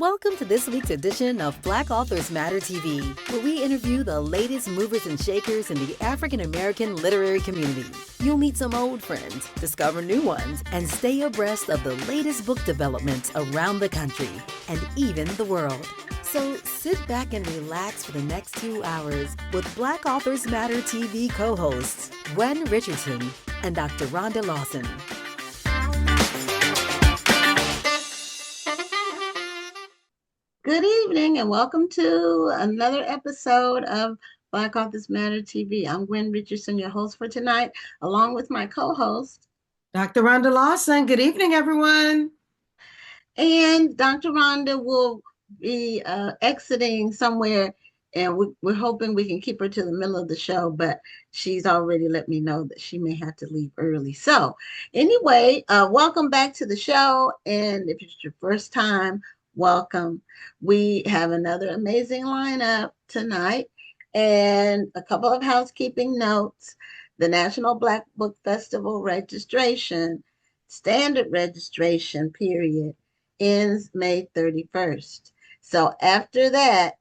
Welcome to this week's edition of Black Authors Matter TV, where we interview the latest movers and shakers in the African American literary community. You'll meet some old friends, discover new ones, and stay abreast of the latest book developments around the country and even the world. So sit back and relax for the next 2 hours with Black Authors Matter TV co-hosts Gwen Richardson and Dr. Rhonda Lawson. Good evening and welcome to another episode of Black Authors Matter TV. I'm Gwen Richardson, your host for tonight, along with my co-host, Dr. Rhonda Lawson. Good evening, everyone. And Dr. Rhonda will be exiting somewhere, and we're hoping we can keep her to the middle of the show, but she's already let me know that she may have to leave early. So anyway, welcome back to the show, and if it's your first time, welcome. We have another amazing lineup tonight and a couple of housekeeping notes. The National Black Book Festival registration, standard registration period, ends May 31st. So after that,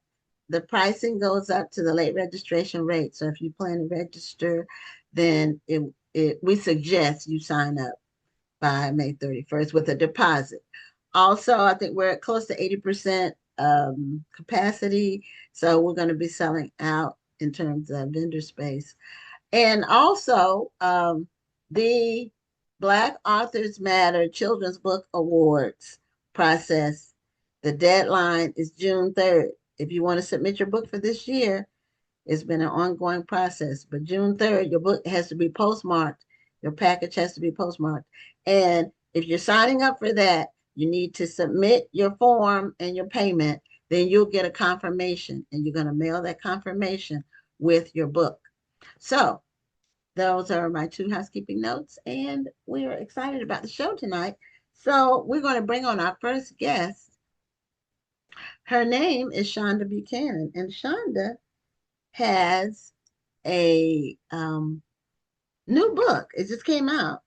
the pricing goes up to the late registration rate. So if you plan to register, then we suggest you sign up by May 31st with a deposit. Also, I think we're at close to 80% capacity. So we're going to be selling out in terms of vendor space. And also, the Black Authors Matter Children's Book Awards process, the deadline is June 3rd. If you want to submit your book for this year, it's been an ongoing process. But June 3rd, your book has to be postmarked. Your package has to be postmarked. And if you're signing up for that, you need to submit your form and your payment. Then you'll get a confirmation, and you're going to mail that confirmation with your book. So those are my two housekeeping notes, and we're excited about the show tonight. So we're going to bring on our first guest. Her name is Shonda Buchanan, and Shonda has a new book. It just came out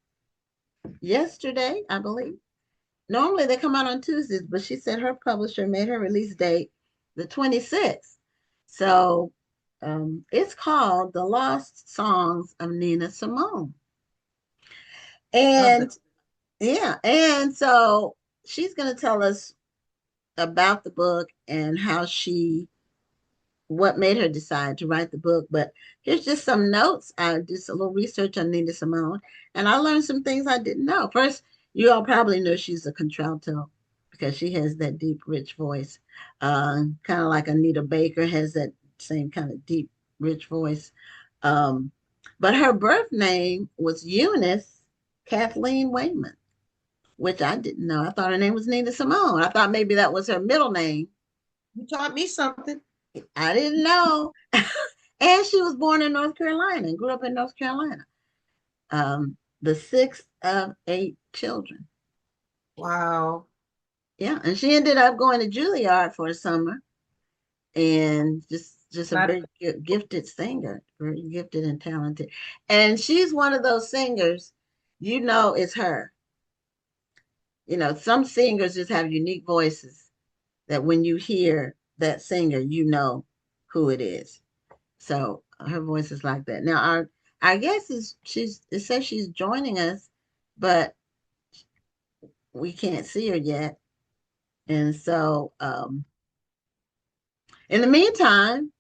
yesterday, I believe. Normally they come out on Tuesdays, but she said her publisher made her release date the 26th. So it's called The Lost Songs of Nina Simone. And yeah, and so she's going to tell us about the book and what made her decide to write the book. But here's just some notes. I did a little research on Nina Simone, and I learned some things I didn't know. First, you all probably know she's a contralto because she has that deep, rich voice, kind of like Anita Baker has that same kind of deep, rich voice. But her birth name was Eunice Kathleen Wayman, which I didn't know. I thought her name was Nina Simone. I thought maybe that was her middle name. You taught me something. I didn't know. And she was born in North Carolina and grew up in North Carolina. The sixth of 8 children. Wow. Yeah, and she ended up going to Juilliard for a summer, and just a very gifted singer, very gifted and talented. And she's one of those singers, it's her. Some singers just have unique voices that when you hear that singer, you know who it is. So her voice is like that. Now, I guess it says she's joining us, but we can't see her yet. And so in the meantime,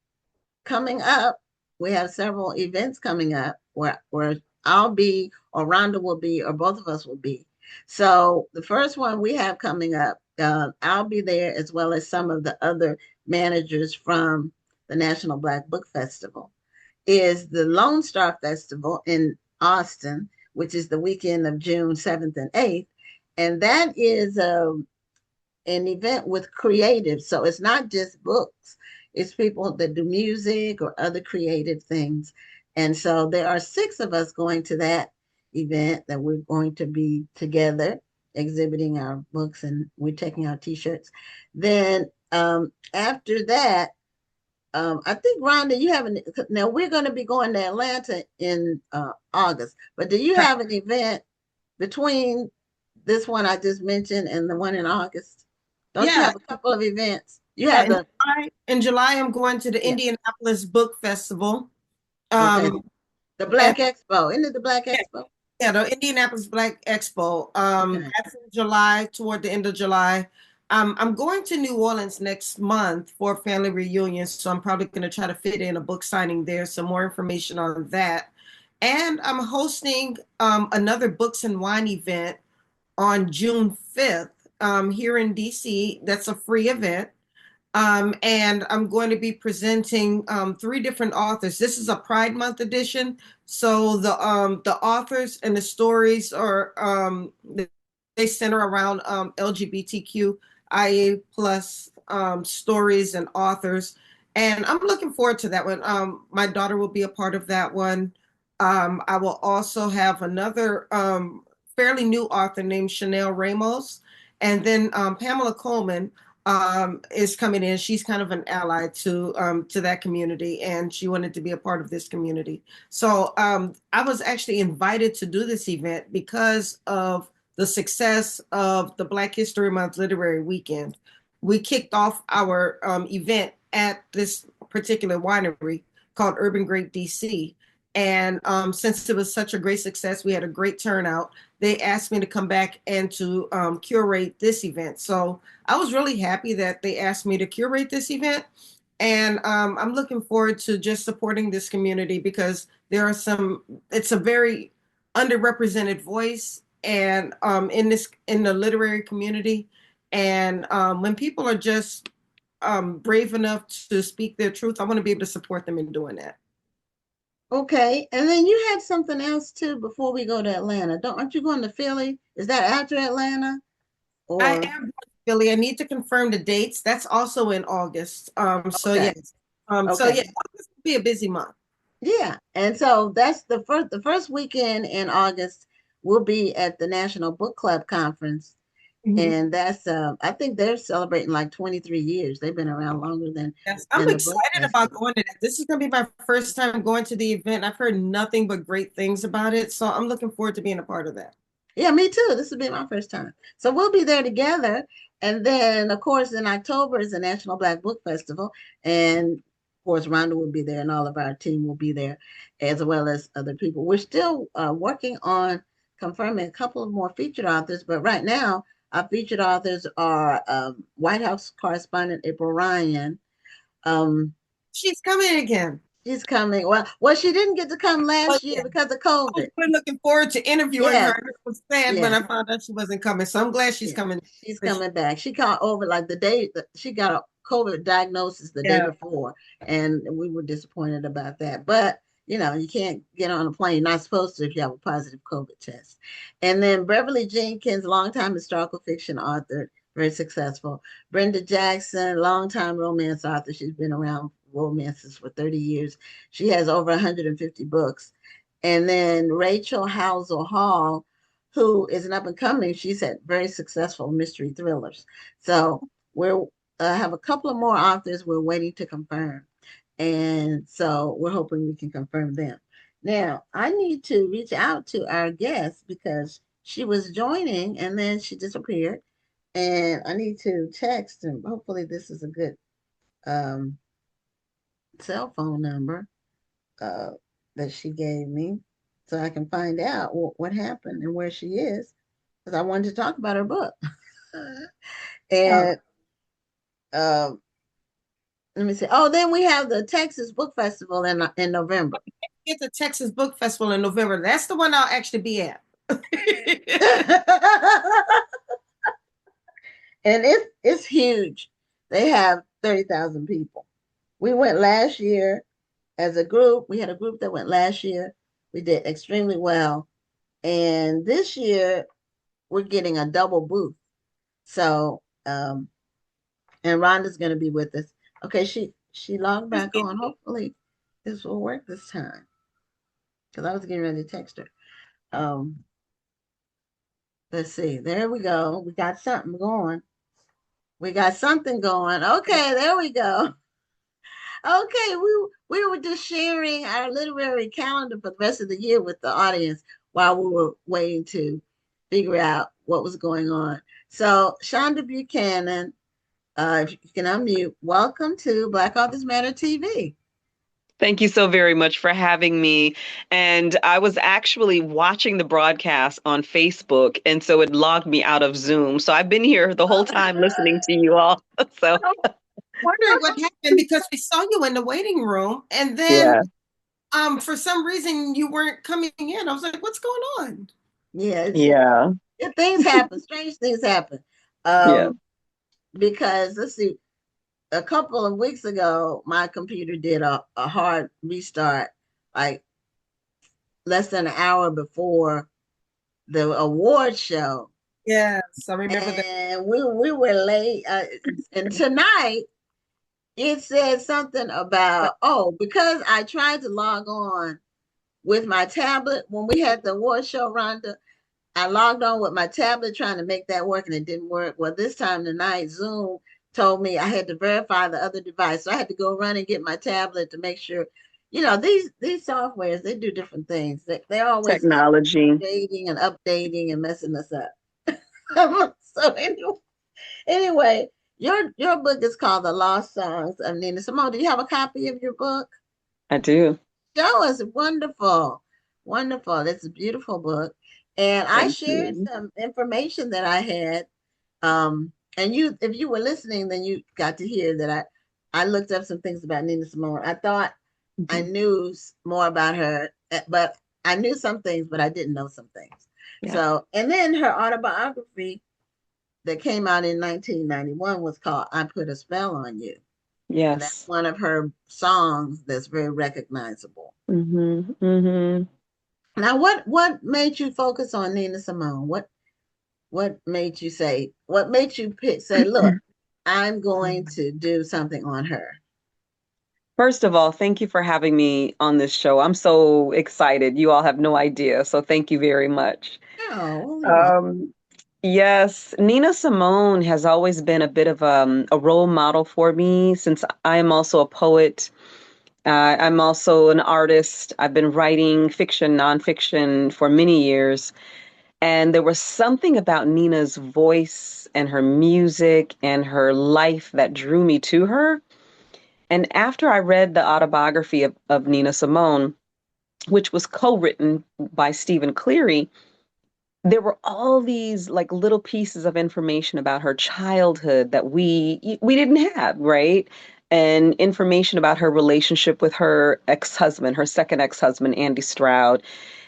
coming up, we have several events coming up where I'll be, or Rhonda will be, or both of us will be. So the first one we have coming up, I'll be there, as well as some of the other managers from the National Black Book Festival, is the Lone Star Festival in Austin, which is the weekend of June 7th and 8th. And that is an event with creatives. So it's not just books. It's people that do music or other creative things. And so there are 6 of us going to that event that we're going to be together exhibiting our books, and we're taking our t-shirts. Then after that, I think, Rhonda, you have now we're going to be going to Atlanta in August, but do you have an event between this one I just mentioned and the one in August? Don't you Yeah, have a couple of events? You yeah. have the In July, I'm going to the yeah. Indianapolis Book Festival. Okay. Um, The and Black Expo. Isn't it the Black yeah, Expo? yeah, the Indianapolis Black Expo. Okay. That's in July, toward the end of July. I'm going to New Orleans next month for a family reunion, so I'm probably going to try to fit in a book signing there. Some more information on that. And I'm hosting another Books and Wine event on June 5th here in DC. That's a free event. And I'm going to be presenting three different authors. This is a Pride Month edition, so the authors and the stories are they center around LGBTQIA plus stories and authors, and I'm looking forward to that one. My daughter will be a part of that one. I will also have another fairly new author named Chanel Ramos, and then Pamela Coleman is coming in. She's kind of an ally to that community, and she wanted to be a part of this community. So I was actually invited to do this event because of the success of the Black History Month Literary Weekend. We kicked off our event at this particular winery called Urban Grape DC. And since it was such a great success, we had a great turnout. They asked me to come back and to curate this event. So I was really happy that they asked me to curate this event. And I'm looking forward to just supporting this community because it's a very underrepresented voice and in the literary community. And when people are just brave enough to speak their truth, I want to be able to support them in doing that. Okay. And then you had something else too before we go to Atlanta. Aren't you going to Philly? Is that after Atlanta? I Or am going to Philly. I need to confirm the dates. That's also in August. So okay. yes. Okay. August will be a busy month. Yeah. And so that's the first weekend in August will be at the National Book Club Conference. Mhm. And that's I think they're celebrating like 23 years. They've been around longer than Yes, I'm than the book excited about festival. going to that. This is going to be my first time going to the event. I've heard nothing but great things about it, so I'm looking forward to being a part of that. Yeah, me too. This will be my first time. So we'll be there together. And then, of course, in October is the National Black Book Festival. And of course, Rhonda will be there and all of our team will be there, as well as other people. We're still working on confirming a couple of more featured authors, but right now, our featured authors are White House correspondent April Ryan. Um, She's coming again. she's coming. Well, she didn't get to come Oh, last year yeah. because of I was COVID. really looking forward to interviewing her. Yes, I was sad when yes. I found out she wasn't coming, so I'm glad she's Yeah, coming. she's For sure. coming back. She got over like the day that she got a COVID diagnosis the day Yeah. before, and we were disappointed about that. But you can't get on a plane. You're not supposed to if you have a positive COVID test. And then Beverly Jenkins, longtime historical fiction author, very successful. Brenda Jackson, longtime romance author. She's been around romances for 30 years. She has over 150 books. And then Rachel Housel Hall, who is an up and coming. She's had very successful mystery thrillers. So we're have a couple of more authors we're waiting to confirm, and so we're hoping we can confirm them. Now I need to reach out to our guest because she was joining and then she disappeared, and I need to text and hopefully this is a good um, cell phone number uh, that she gave me so I can find out what happened and where she is because I wanted to talk about her book. Oh, And uh, let me see. Oh, then we have the Texas Book Festival in November. get the Texas Book Festival in November. That's the one I'll actually be at. And it's huge. They have 30,000 people. We went last year as a group. We had a group that went last year. We did extremely well. And this year we're getting a double booth. So and Rhonda's gonna be with us. Okay, she logged back on. Hopefully this will work this time. Because I was getting ready to text her. Um, let's see. There we go. We got something going. We got something going. Okay, there we go. Okay, we were just sharing our literary calendar for the rest of the year with the audience while we were waiting to figure out what was going on. So Shonda Buchanan, If you can unmute, welcome to Black Authors Matter TV. Thank you so very much for having me. And I was actually watching the broadcast on Facebook, and so it logged me out of Zoom. So I've been here the whole time listening to you all. So Wondering what happened because we saw you in the waiting room, and then yeah, for some reason you weren't coming in. I was like, what's going on? Yeah, yeah, things happen. Strange things happen. yeah. Because let's see, a couple of weeks ago, my computer did a hard restart, like less than an hour before the award show. Yes, I remember that. And we were late. And tonight, it said something about, oh, because I tried to log on with my tablet when we had the award show, Rhonda. I logged on with my tablet trying to make that work and it didn't work. Well, this time tonight, Zoom told me I had to verify the other device. So I had to go run and get my tablet to make sure, these softwares, they do different things. They're always Technology. updating and updating and messing us up. So anyway, your book is called The Lost Songs of Nina Simone. Do you have a copy of your book? I do. Show us. Wonderful. Wonderful. It's a beautiful book. And I Thank shared you. some information that I had. And if you were listening, then you got to hear that I looked up some things about Nina Simone. I thought I knew more about her, but I knew some things, but I didn't know some things. Yeah. So, and then her autobiography that came out in 1991 was called I Put a Spell on You. And that's Yes. one of her songs that's very recognizable. Mm-hmm. Mm-hmm. Now, what made you focus on Nina Simone? What made you say, look, I'm going to do something on her? First of all, thank you for having me on this show. I'm so excited. You all have no idea. So thank you very much. Oh, you're welcome. Um, yes, Nina Simone has always been a bit of a role model for me since I am also a poet. I'm also an artist. I've been writing fiction, nonfiction for many years. And there was something about Nina's voice and her music and her life that drew me to her. And after I read the autobiography of Nina Simone, which was co-written by Stephen Cleary, there were all these like little pieces of information about her childhood that we didn't have, right? And information about her relationship with her ex-husband, her second ex-husband, Andy Stroud,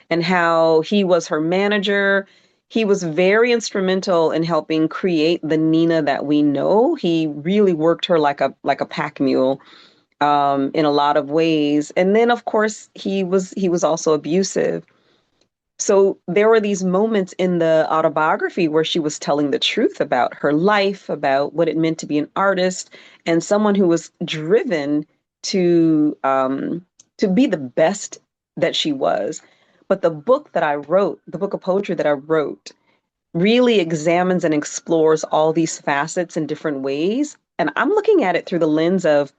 and how he was her manager. He was very instrumental in helping create the Nina that we know. He really worked her like a pack mule in a lot of ways. And then, of course, he was also abusive. So there were these moments in the autobiography where she was telling the truth about her life, about what it meant to be an artist, and someone who was driven to be the best that she was. But the book that I wrote, the book of poetry that I wrote, really examines and explores all these facets in different ways. And I'm looking at it through the lens of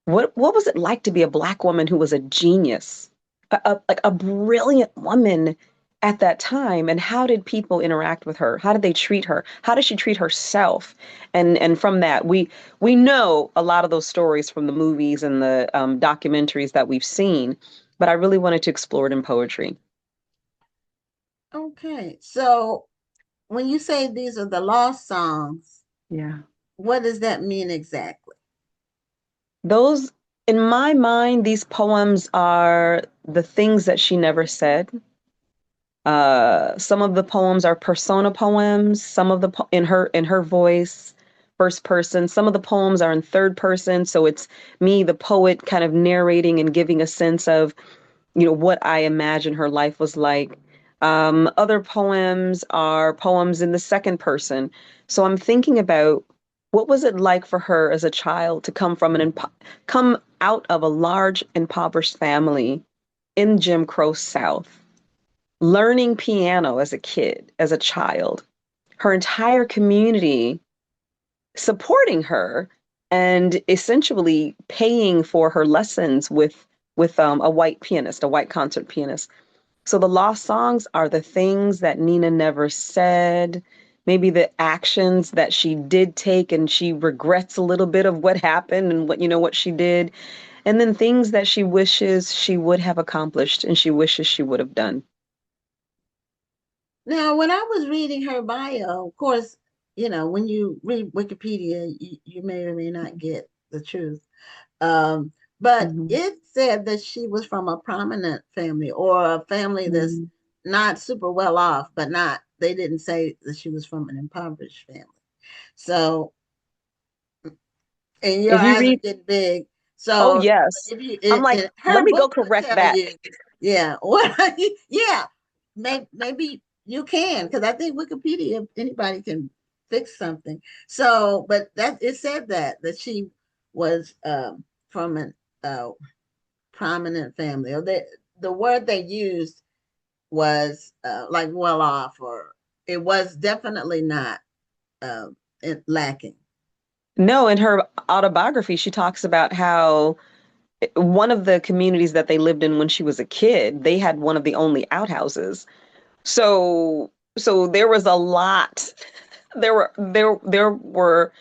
what was it like to be a Black woman who was a genius, like a brilliant woman at that time, and how did people interact with her? How did they treat her? How did she treat herself? And from that, we know a lot of those stories from the movies and the documentaries that we've seen, but I really wanted to explore it in poetry. Okay. So when you say these are the lost songs, Yeah. what does that mean exactly? Those, in my mind, these poems are the things that she never said. Some of the poems are persona poems, some of the in her voice, first person. Some of the poems are in third person, so it's me, the poet, kind of narrating and giving a sense of, what I imagine her life was like. Other poems are poems in the second person. So I'm thinking about what was it like for her as a child to come out of a large impoverished family in Jim Crow South, learning piano as a kid, as a child, her entire community supporting her and essentially paying for her lessons with a white pianist, a white concert pianist. So the lost songs are the things that Nina never said, maybe the actions that she did take and she regrets a little bit of what happened and what she did. And then things that she wishes she would have accomplished and she wishes she would have done. Now, when I was reading her bio, of course, when you read Wikipedia, you may or may not get the truth. But Mhm. it said that she was from a prominent family or a family that's Mhm. not super well off, but they didn't say that she was from an impoverished family. So, and your If you eyes are read, getting big. oh So, yes, if you, I'm like, and let her me go book would correct tell that. you, yeah, what, yeah, maybe you can, because I think Wikipedia, anybody can fix something. So, but it said that she was from an prominent family, or the word they used was like well off, or it was definitely not uh, lacking. No, in her autobiography, she talks about how one of the communities that they lived in when she was a kid, they had one of the only outhouses. So there was a lot. There were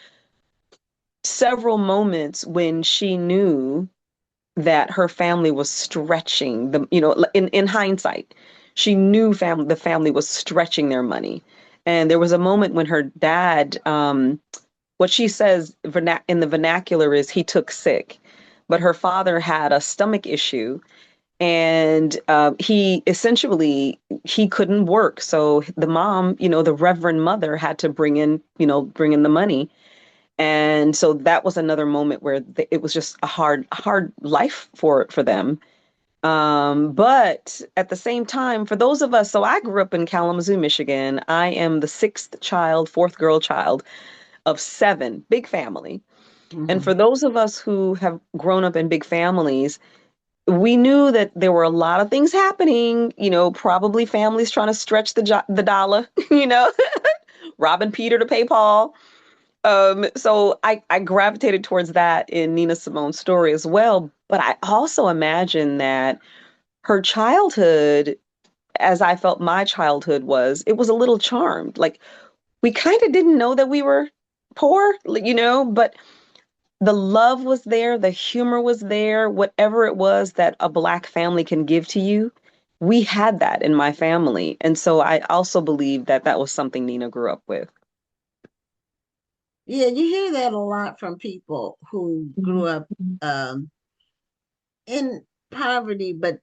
several moments when she knew that her family was stretching in hindsight, she knew the family was stretching their money. And there was a moment when her dad, what she says in the vernacular is he took sick, but her father had a stomach issue, and he couldn't work. So the mom, the reverend mother, had to bring in the money. And so that was another moment where it was just a hard life for them. But at the same time, for those of us, so I grew up in Kalamazoo, Michigan. I am the fourth girl child of seven, big family. And Mm-hmm. for those of us who have grown up in big families, we knew that there were a lot of things happening, probably families trying to stretch the dollar, robbing Peter to pay Paul. So I gravitated towards that in Nina Simone's story as well. But I also imagine that her childhood, as I felt my childhood was, it was a little charmed. Like we kind of didn't know that we were poor, but the love was there, the humor was there, whatever it was that a Black family can give to you. We had that in my family. And so I also believe that that was something Nina grew up with. Yeah, you hear that a lot from people who grew Mhm. up um, in poverty, but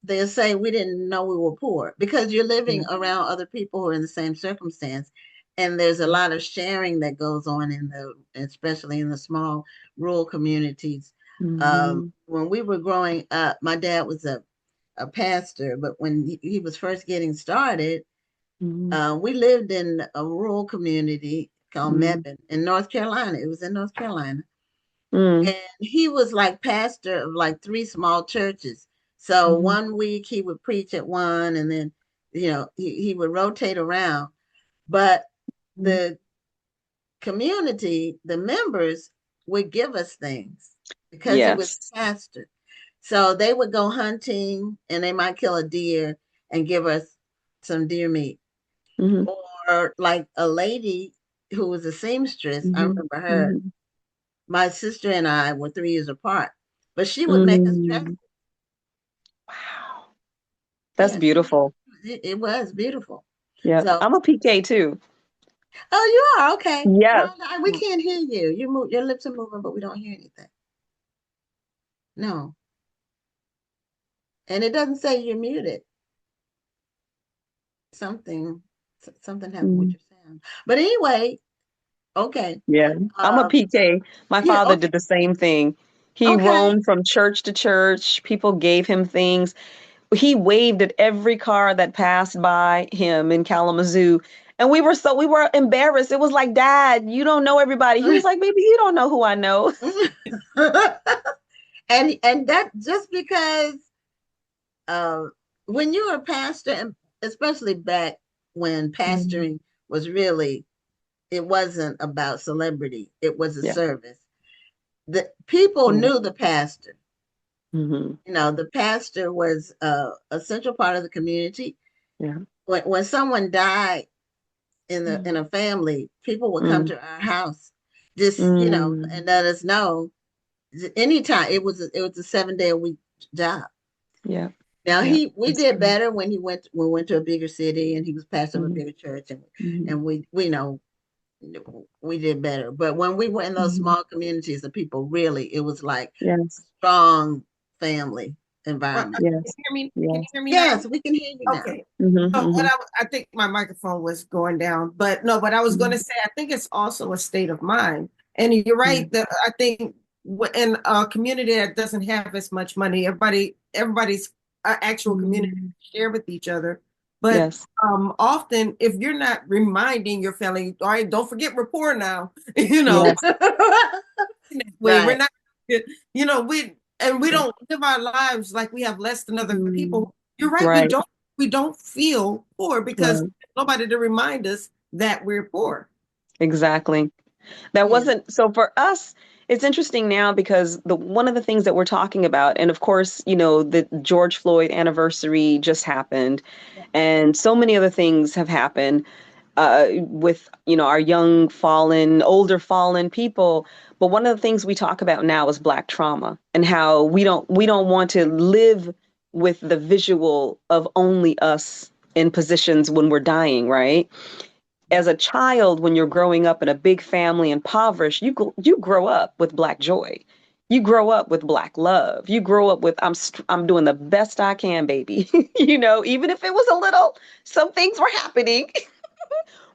they'll say we didn't know we were poor, because you're living Yeah. around other people who are in the same circumstance, and there's a lot of sharing that goes on especially in the small rural communities. Mhm. When we were growing up, my dad was a pastor, but when he was first getting started, Mhm. we lived in a rural community called Mhm. Mebane in North Carolina. It was in North Carolina. Mhm. And he was like pastor of like three small churches. So Mhm. one week he would preach at one, and then, he would rotate around. But Mhm. the community, the members would give us things because he was Yes. pastor. So they would go hunting and they might kill a deer and give us some deer meat. Mhm. Or like a lady who was a seamstress, I Mhm. remember her. Mhm. My sister and I were 3 years apart, but she would make us dresses. Mm. Wow. That's Yeah, beautiful. it was beautiful. Yeah. So, I'm a PK too. oh, you are okay. Yes. Rhonda, we can't hear you. Your lips are moving, but we don't hear anything. No, and it doesn't say you're muted. Something, something happened with Mm. your sound. But anyway, okay. Yeah. I'm a Um, PK. My yeah, father okay, did the same thing. He okay. roamed from church to church. People gave him things. He waved at every car that passed by him in Kalamazoo. And we were embarrassed. It was like, Dad, you don't know everybody. He was like, maybe you don't know who I know. And that just because uh, when you're a pastor, and especially back when Mm. pastoring was really, it wasn't about celebrity, it was a Yeah. service. The people Yeah. knew the pastor. Hmm. The pastor was a central part of the community. Yeah. When someone died, in a family, people would come Mm, to our house, just mm, and let us know anytime. It was a 7 day a week job. yeah, Now yeah. we That's did true. better when we went to a bigger city and he was pastor of a Mhm, bigger church, mhm, and we know we did better. But when we were in those mhm. small communities of people, really, it was like a Yes, strong family Well, environment. can you yes, hear me? Can you yes. hear me now? Yes, we can hear you now. Okay. Mhm, So mhm. I think my microphone was going down, but no, but I was going to Mhm, say, I think it's also a state of mind. And you're yeah. right. I think in a community that doesn't have as much money, everybody's actual community Mhm. share with each other. But Yes. often, if you're not reminding your family, all right, don't forget rapport now, you know, Yes. we're Right. not, we don't live our lives like we have less than other Mm, people. You're right. We right. don't feel poor because Right. nobody to remind us that we're poor. Exactly. That Yeah. wasn't so for us. It's interesting now because the one of the things that we're talking about, and of course, the George Floyd anniversary just happened, Yeah. and so many other things have happened with our young fallen, older fallen people. But one of the things we talk about now is Black trauma and how we don't want to live with the visual of only us in positions when we're dying, right? As a child, when you're growing up in a big family, impoverished, you grow up with Black joy. You grow up with Black love. You grow up with I'm doing the best I can, baby. Even if it was a little, some things were happening,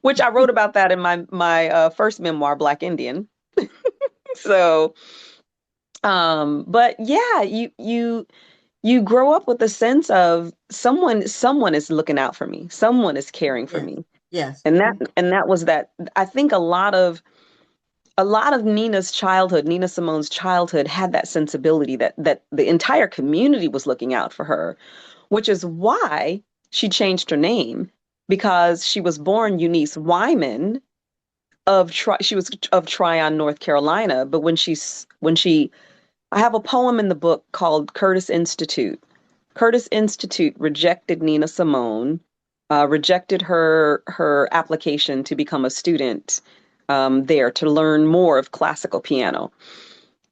which I wrote about that in my first memoir, Black Indian. So, but yeah, you grow up with a sense of someone is looking out for me, someone is caring for Yes. me, Yes. and that was that. I think a lot of Nina Simone's childhood had that sensibility that the entire community was looking out for her, which is why she changed her name because she was born Eunice Wyman she was of Tryon, North Carolina, but when she I have a poem in the book called Curtis Institute. Curtis Institute rejected Nina Simone, rejected her application to become a student there to learn more of classical piano.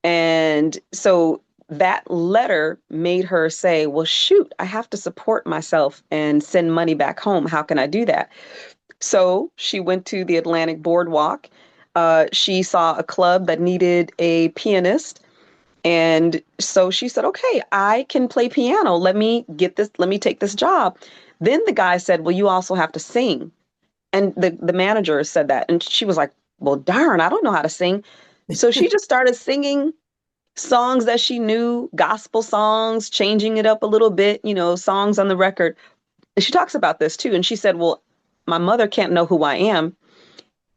And so that letter made her say, well, shoot, I have to support myself and send money back home. How can I do that? So she went to the Atlantic Boardwalk. She saw a club that needed a pianist. And so she said, okay, I can play piano. Let me take this job. Then the guy said, well, you also have to sing. And the manager said that. And she was like, well, darn, I don't know how to sing. So she just started singing songs that she knew, gospel songs, changing it up a little bit, songs on the record. And she talks about this too. And she said, well, my mother can't know who I am.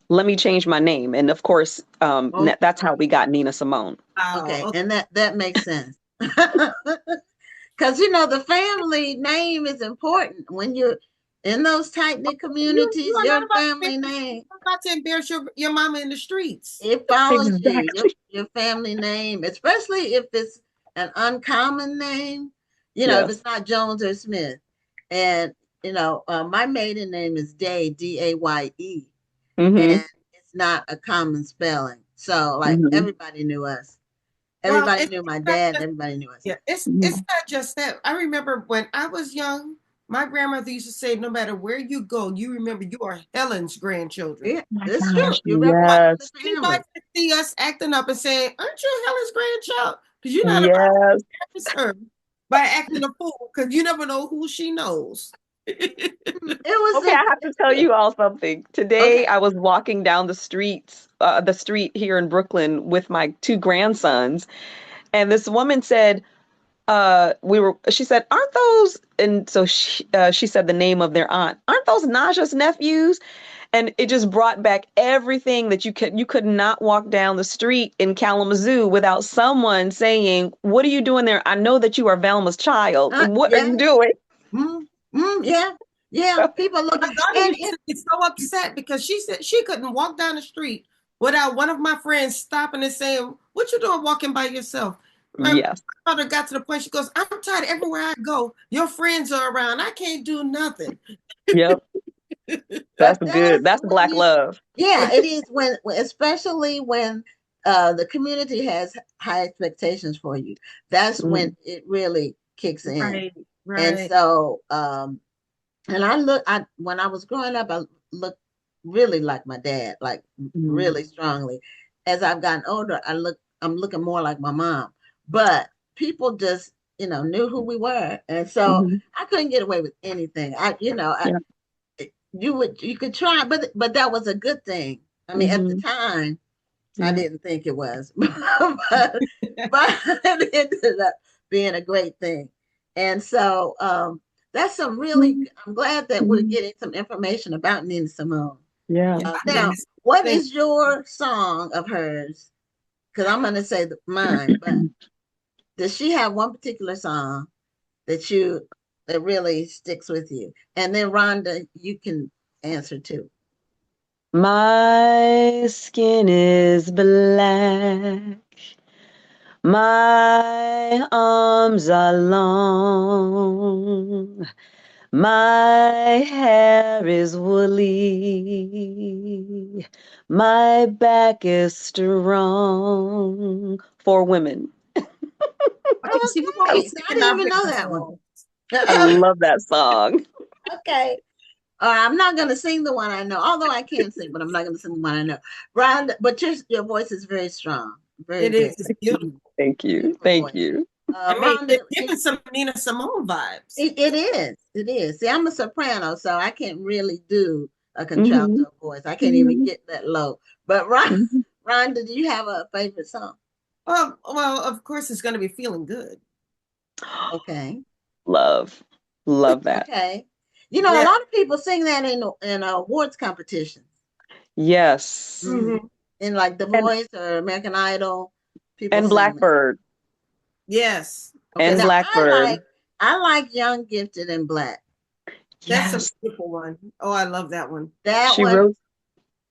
Let me change my name. And of course, Oh, that's how we got Nina Simone. Wow. okay. Okay. And that makes sense. Because the family name is important when you're in those tight knit You communities. are not Your about to family name, embarrass your mama in the streets. it follows you. Your Exactly. your family name, especially if it's an uncommon name. If Yes. it's not Jones or Smith, and my maiden name is Day, Daye, Mm-hmm. and it's not a common spelling. So like Mm-hmm. everybody knew us. Well, Everybody knew my not dad, and just everybody knew us. yeah, it's Mm-hmm. not just that. I remember when I was young, my grandmother used to say, no matter where you go, you remember you are Helen's grandchildren. Yeah, My it's true. gosh, You represent the yes. Anybody family. that see us acting up and saying, aren't you Helen's grandchild? Because you're not about Yes. to embarrass her by acting a fool, because you never know who she knows. It was Okay, I have to it's tell true. you all something. Today, Okay. I was walking down the street here in Brooklyn with my two grandsons, and this woman said, she said, aren't those, and so she said the name of their aunt, aren't those Naja's nephews? And it just brought back everything that you could not walk down the street in Kalamazoo without someone saying, what are you doing there? I know that you are Velma's child. What are Yeah. you doing? Yeah. Yeah. People My look daughter and used to get so upset because she said she couldn't walk down the street without one of my friends stopping and saying, what you doing walking by yourself? My Yes. daughter got to the point, she goes, I'm tired everywhere I go. Your friends are around. I can't do nothing. Yep. That's But good. that's That's when Black you, love. yeah, it is especially when the community has high expectations for you. That's when Mm, it really kicks in. Right, And right. so, and when I was growing up, I looked really like my dad, like mm, really strongly. As I've gotten older, I'm looking more like my mom. But people just, knew who we were, and so mhm. I couldn't get away with anything. Yeah. You could try, but that was a good thing. I mean, at the Hmm. time, I Yeah. didn't think it was, but it ended up being a great thing. And so that's some really. Mhm. I'm glad that we're Mhm. getting some information about Nina Simone. Yeah. Yeah, I did Now, the same what thing. is your song of hers? Because I'm going to say mine, but does she have one particular song that that really sticks with you? And then Rhonda, you can answer too. My skin is black. My arms are long. My hair is woolly. My back is strong. For women. Okay, see, we're Okay, always I singing didn't our even know favorite that one. song. I love that song. Okay. I'm not going to sing the one I know, although I can sing, but I'm not going to sing the one I know. Rhonda, but your voice is very strong. Very, It is. very It's beautiful. Thank you. beautiful Thank voice. you. And me, Rhonda, it's giving some Nina Simone vibes. it is. It is. See, I'm a soprano, so I can't really do a Hmm. contralto voice. I can't even Hmm. get that low. But Hmm. Rhonda, do you have a favorite song? Well, of course, it's going to be feeling good. Okay. Love. Love that. Okay. A Yeah. lot of people sing that in awards competitions. Yes. Hmm. Hmm. In like The And Voice or American Idol, people and sing that. Blackbird. Yes. Okay, And now Blackbird. I like Young, Gifted, and Black. That's a Yes. beautiful one. Oh, I love that one. That She one. wrote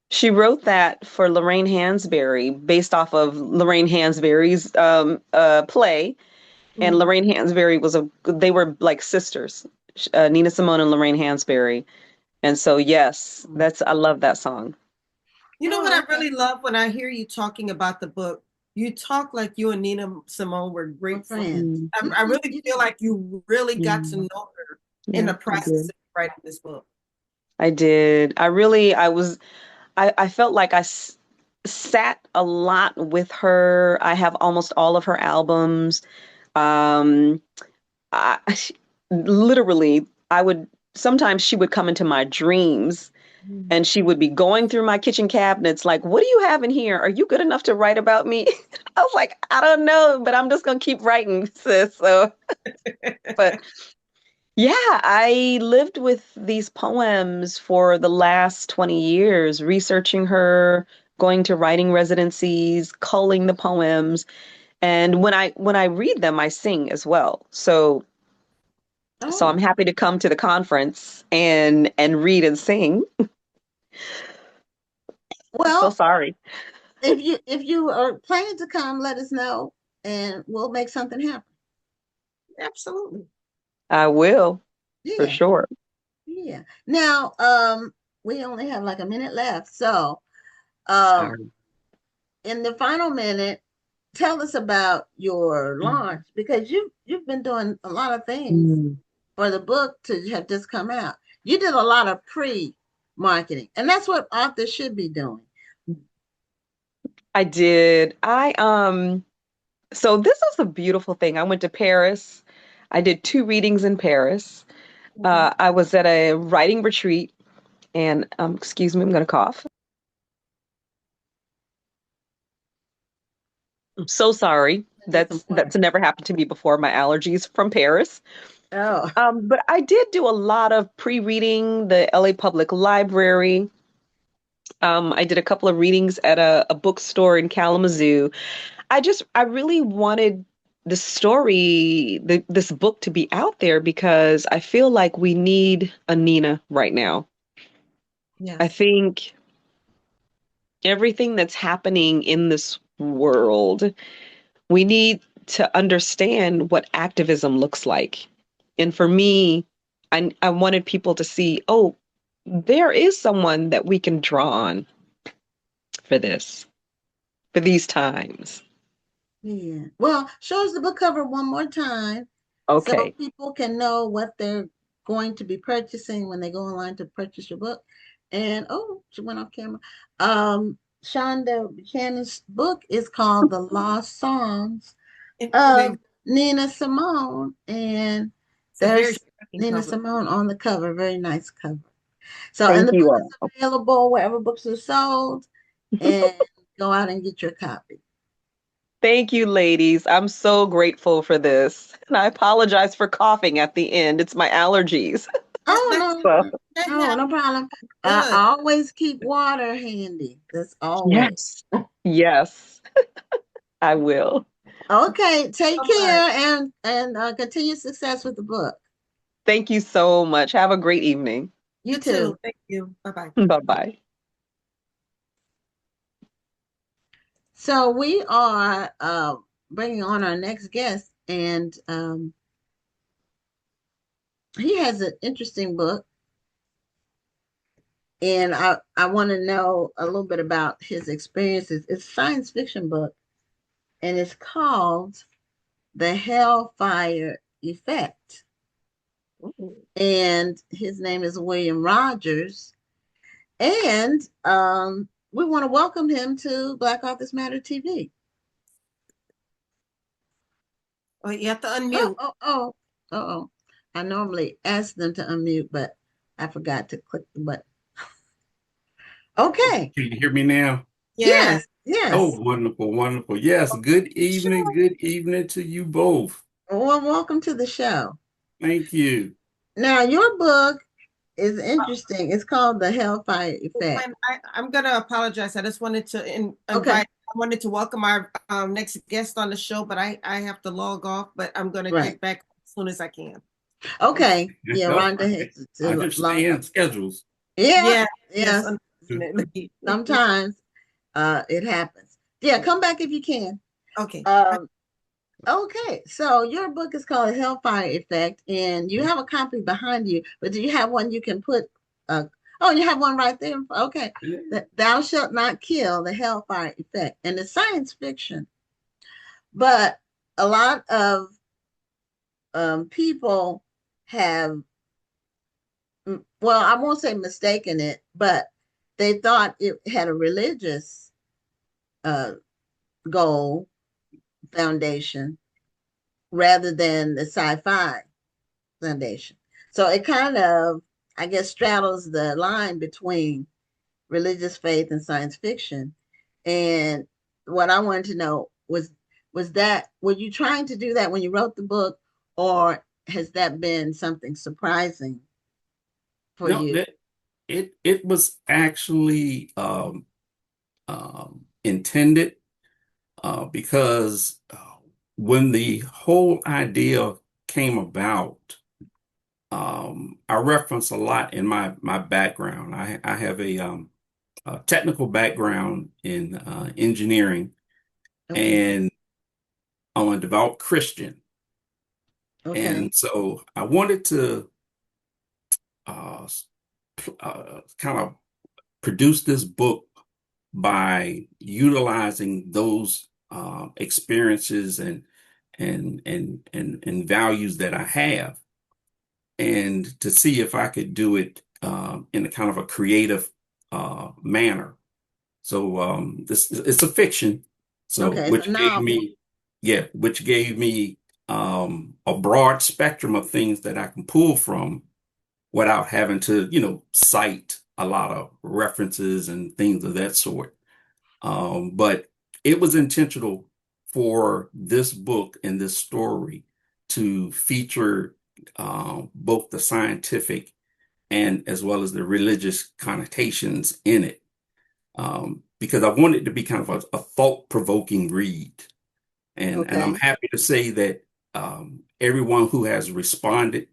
she wrote that for Lorraine Hansberry based off of Lorraine Hansberry's play. And Mhm. Lorraine Hansberry they were like sisters, Nina Simone and Lorraine Hansberry. And so, yes, I love that song. You know what Oh, I okay. really love when I hear you talking about the book? You talk like you and Nina Simone were We're great friends. friends. Mm, I really You feel do. like you really got to yeah, know her in yeah, the I process did. of writing this book. I did. I felt like sat a lot with her. I have almost all of her albums. Um, I, literally, sometimes she would come into my dreams Mhm. and she would be going through my kitchen cabinets like, what do you have in here? Are you good enough to write about me? I was like, I don't know, but I'm just gonna keep writing, sis. So, but yeah, I lived with these poems for the last 20 years, researching her, going to writing residencies, culling the poems. And when I read them, I sing as well. So I'm Oh, happy to come to the conference and read and sing. So well, sorry. if you are planning to come, let us know and we'll make something happen. Absolutely. I will, for Yeah, sure. yeah. Now, we only have like a minute left. So, um, Sorry. in the final minute, tell us about your launch because you've been doing a lot of things Mm. for the book to have just come out. You did a lot of pre-marketing, and that's what authors should be doing. I did. So this was a beautiful thing. I went to Paris. I did 2 readings in Paris. Mhm. I was at a writing retreat and excuse me, I'm gonna cough. I'm so sorry. Get some That's water. never happened to me before. My allergies from Paris. Oh, But I did do a lot of pre-reading, the LA Public Library. I did a couple of readings at a bookstore in Kalamazoo. I really wanted this book to be out there because I feel like we need a Nina right now. I Yes. think everything that's happening in this world, we need to understand what activism looks like. And for me, I wanted people to see, oh, there is someone that we can draw on for these times. Yeah. Well, show us the book cover one more time so Okay. people can know what they're going to be purchasing when they go online to purchase your book. And oh, she went off camera. Shonda Buchanan's book is called The Lost Songs of Nina Simone. And It's a very there's striking Nina cover. Simone on the cover. Very nice cover. So, and Thank the you book all. is available wherever books are sold. And go out and get your copy. Thank you, ladies. I'm so grateful for this. And I apologize for coughing at the end. It's my allergies. Oh That's no, So, no problem. I good. always keep water handy. That's always. yes. Yes, I will. Okay, take So much. care and continue success with the book. Thank you so much. Have a great evening. You You too. too. Thank you. Bye-bye. Bye-bye. So we are bringing on our next guest, and he has an interesting book, and I want to know a little bit about his experiences. It's a science fiction book, and it's called The Hellfire Effect. And his name is William Rogers. And we want to welcome him to Black Authors Matter TV. Oh, you have to Oh, unmute. oh. I normally ask them to unmute, but I forgot to click the button. Okay. Can you hear me now? Yes. Oh, wonderful, wonderful. Yes, good evening to you both. Well, welcome to the show. Thank you. Now, your book is interesting. It's called The Hellfire Effect. I'm going to apologize. I just wanted to invite, I wanted to welcome our next guest on the show, but I have to log off, but I'm going to get back as soon as I can. Okay. Yeah, Rhonda has I understand schedules. Yes. Unfortunately. Sometimes it happens. Yeah, come back if you can. Okay. Okay, so your book is called Hellfire Effect, and you have a copy behind you, but do you have one you can put? Oh, you have one right there. Okay, Thou Shalt Not Kill, the Hellfire Effect, and it's science fiction, but a lot of people have, well, I won't say mistaken it, but they thought it had a religious goal foundation rather than the Sci-Fi foundation. So it kind of, I guess, straddles the line between religious faith and science fiction. And what I wanted to know was that, were you trying to do that when you wrote the book, or has that been something surprising for you? It was actually intended because when the whole idea came about, I reference a lot in my background. I have a technical background in engineering, and I'm a devout Christian. And so I wanted to kind of produce this book by utilizing those experiences and values that I have, and to see if I could do it in a kind of a creative manner. So this it's a fiction, so which gave me a broad spectrum of things that I can pull from without having to, cite a lot of references and things of that sort. But it was intentional for this book and this story to feature both the scientific and as well as the religious connotations in it. Because I wanted it to be kind of a thought-provoking read. And I'm happy to say that everyone who has responded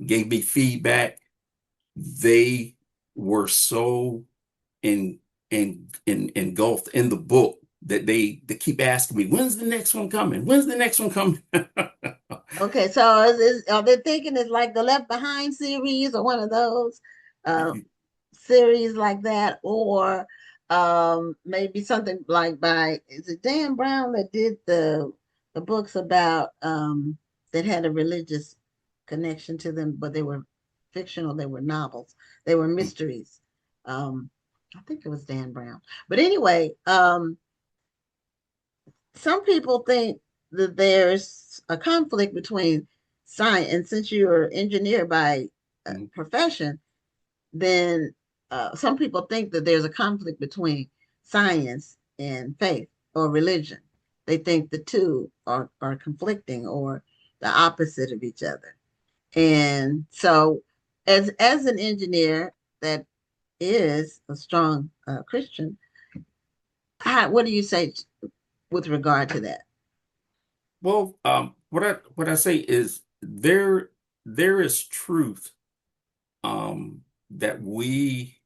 gave me feedback. They were so engulfed in the book that they keep asking me, when's the next one coming? When's the next one coming? Okay, so are they thinking it's like the Left Behind series or one of those? series like that, or maybe something like by, is it Dan Brown that did the books about that had a religious connection to them, but they were fictional, they were novels, they were mysteries. I think it was Dan Brown. But anyway, some people think that there's a conflict between science, and since you're an engineer by profession, then some people think that there's a conflict between science and faith or religion. They think the two are conflicting or the opposite of each other. And so, as an engineer that is a strong Christian, what do you say with regard to that? Well, what I say is there is truth that we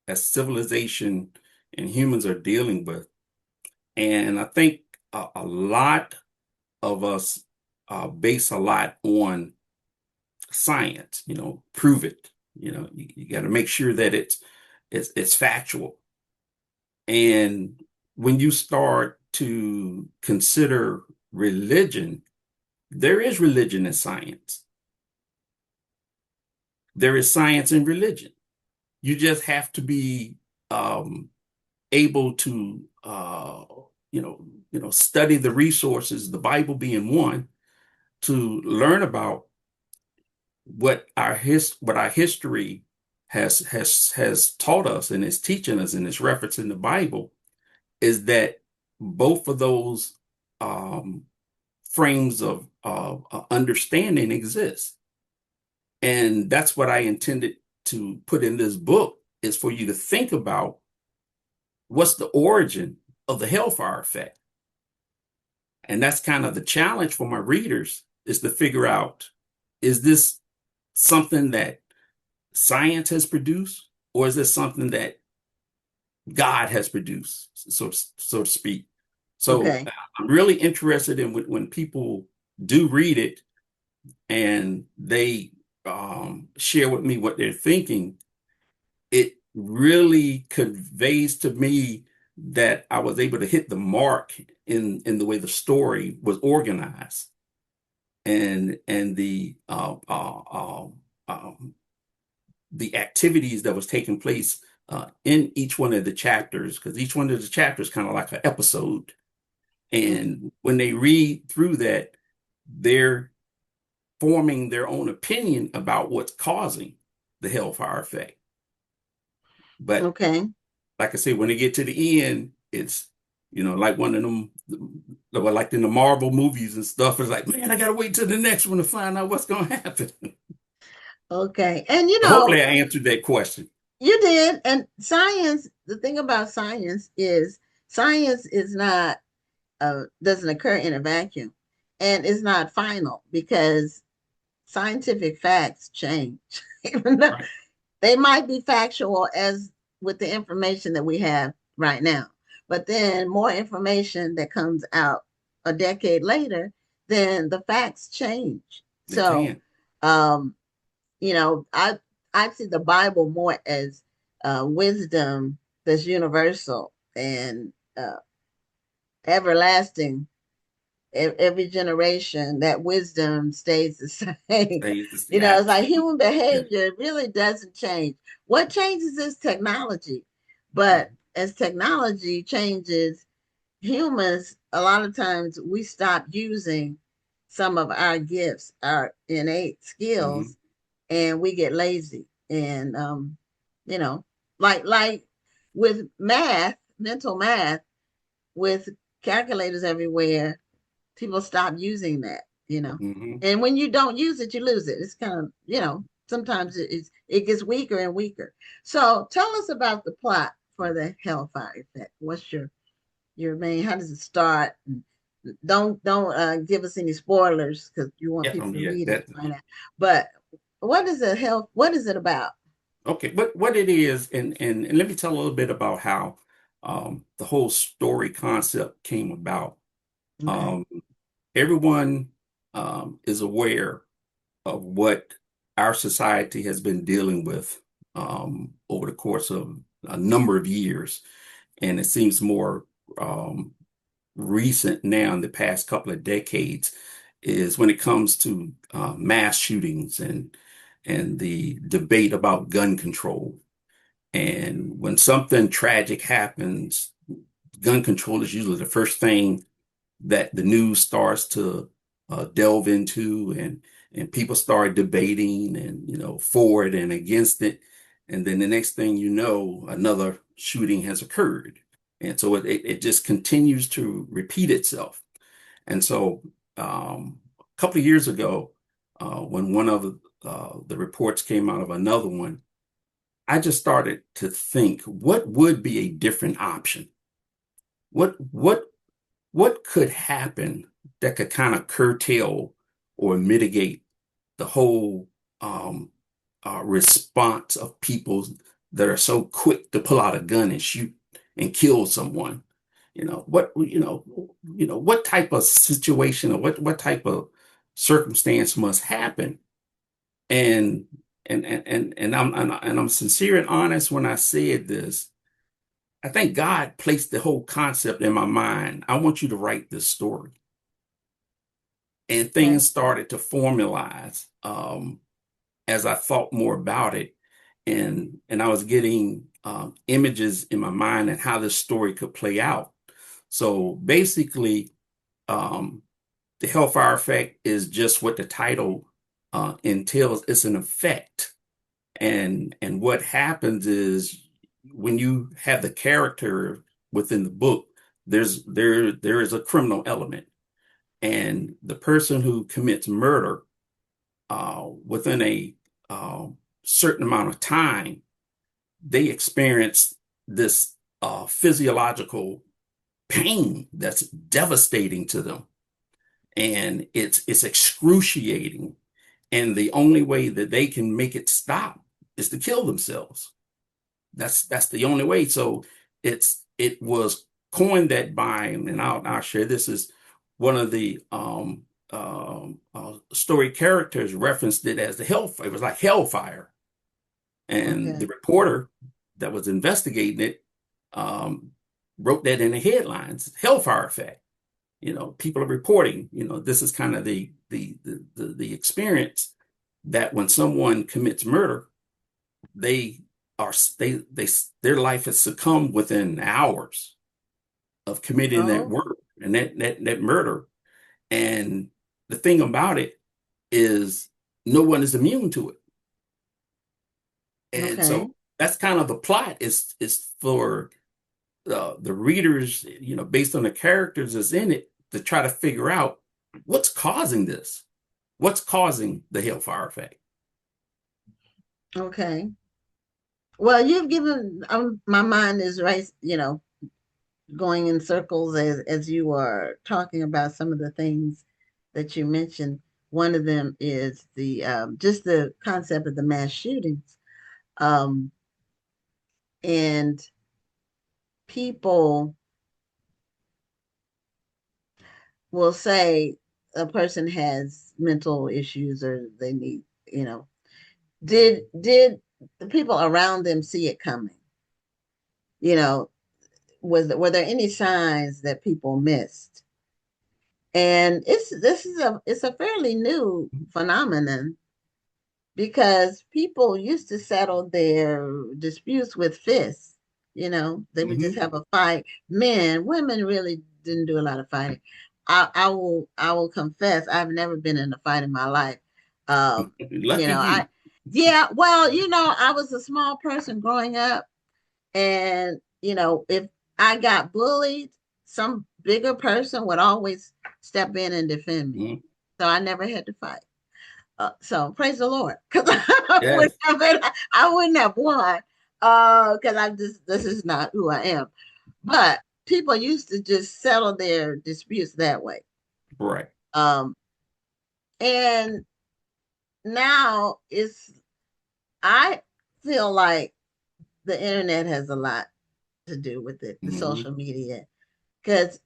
as civilization and humans are dealing with. And I think a lot of us base a lot on science, prove it. You got to make sure that it's factual. And when you start to consider religion, there is religion in science. There is science in religion. You just have to be able to study the resources, the Bible being one, to learn about what our history has taught us and is teaching us, and is referenced in the Bible, is that both of those frames of understanding exist. And that's what I intended to put in this book, is for you to think about what's the origin of the hellfire effect. And that's kind of the challenge for my readers, is to figure out, is this something that science has produced, or is this something that God has produced, so to speak? So Okay. I'm really interested in when people do read it and they share with me what they're thinking. It really conveys to me that I was able to hit the mark in the way the story was organized, and the activities that was taking place in each one of the chapters, because each one of the chapters kind of like an episode. And when they read through that, they're forming their own opinion about what's causing the hellfire effect. But Okay. like I said, when they get to the end, it's, like one of them, like in the Marvel movies and stuff, it's like, man, I gotta wait till the next one to find out what's gonna happen. Okay. And Hopefully I answered that question. you did. And science, the thing about science is not doesn't occur in a vacuum, and it's not final, because scientific facts change. Even though Right. they might be factual as with the information that we have right now, but then more information that comes out a decade later, then the facts change. They So can. um I see the Bible more as wisdom that's universal and everlasting. Every generation, that wisdom stays the same. Yeah. It's like human behavior really doesn't change. What changes is technology. But as technology changes, humans, a lot of times we stop using some of our gifts, our innate Mhm. skills, and we get lazy. And you know, like with math, mental math, with calculators everywhere, people stop using that. Mhm. And when you don't use it, you lose it. It's kind of, sometimes it gets weaker and weaker. So tell us about the plot for the Hellfire Effect. What's your main, how does it start? And don't give us any spoilers, because you want Yeah. people to Yeah. read it That. and find out. But what is it about? Okay. What it is, and let me tell a little bit about how the whole story concept came about. Okay. Um, Everyone is aware of what our society has been dealing with over the course of a number of years. And it seems more recent now in the past couple of decades is when it comes to mass shootings and the debate about gun control. And when something tragic happens, gun control is usually the first thing that the news starts to delve into, and people start debating and for it and against it, and then the next thing you know, another shooting has occurred, and so it just continues to repeat itself. And so a couple of years ago, when one of the reports came out of another one, I just started to think, what would be a different option? What could happen that could kind of curtail or mitigate the whole response of people that are so quick to pull out a gun and shoot and kill someone? What type of situation or what type of circumstance must happen? And I'm sincere and honest when I said this. I think God placed the whole concept in my mind. I want you to write this story. And Okay. things started to formalize as I thought more about it. And I was getting images in my mind and how this story could play out. So basically, the hellfire effect is just what the title entails. It's an effect. And what happens is when you have the character within the book, there is a criminal element, and the person who commits murder within a certain amount of time, they experience this physiological pain that's devastating to them, and it's excruciating, and the only way that they can make it stop is to kill themselves. That's the only way. So it was coined that by, and I'll share this, is one of the story characters referenced it as the hellfire. It was like hellfire, and Okay. the reporter that was investigating it wrote that in the headlines: hellfire effect. People are reporting. This is kind of the experience that when someone commits murder, they are their life has succumbed within hours of committing that Oh, work and that murder. And the thing about it is no one is immune to it. And okay. so that's kind of the plot is for the readers, based on the characters that's in it, to try to figure out what's causing this, what's causing the hellfire effect. Okay. Well, you've given my mind is right, going in circles as you are talking about some of the things that you mentioned. One of them is the just the concept of the mass shootings. Um, and people will say a person has mental issues or they need, did the people around them see it coming? You know, were there any signs that people missed? And it's a fairly new phenomenon because people used to settle their disputes with fists. They would just Hmm. have a fight. Women really didn't do a lot of fighting. I will confess, I've never been in a fight in my life. Lucky I you. yeah, well, I was a small person growing up, and if I got bullied, some bigger person would always step in and defend me. Mhm. So I never had to fight. So praise the Lord, because I wouldn't Yes, have I wouldn't have won. Because this is not who I am. But people used to just settle their disputes that way. right. Um, and now I feel like the internet has a lot to do with it, the Hmm. social media, because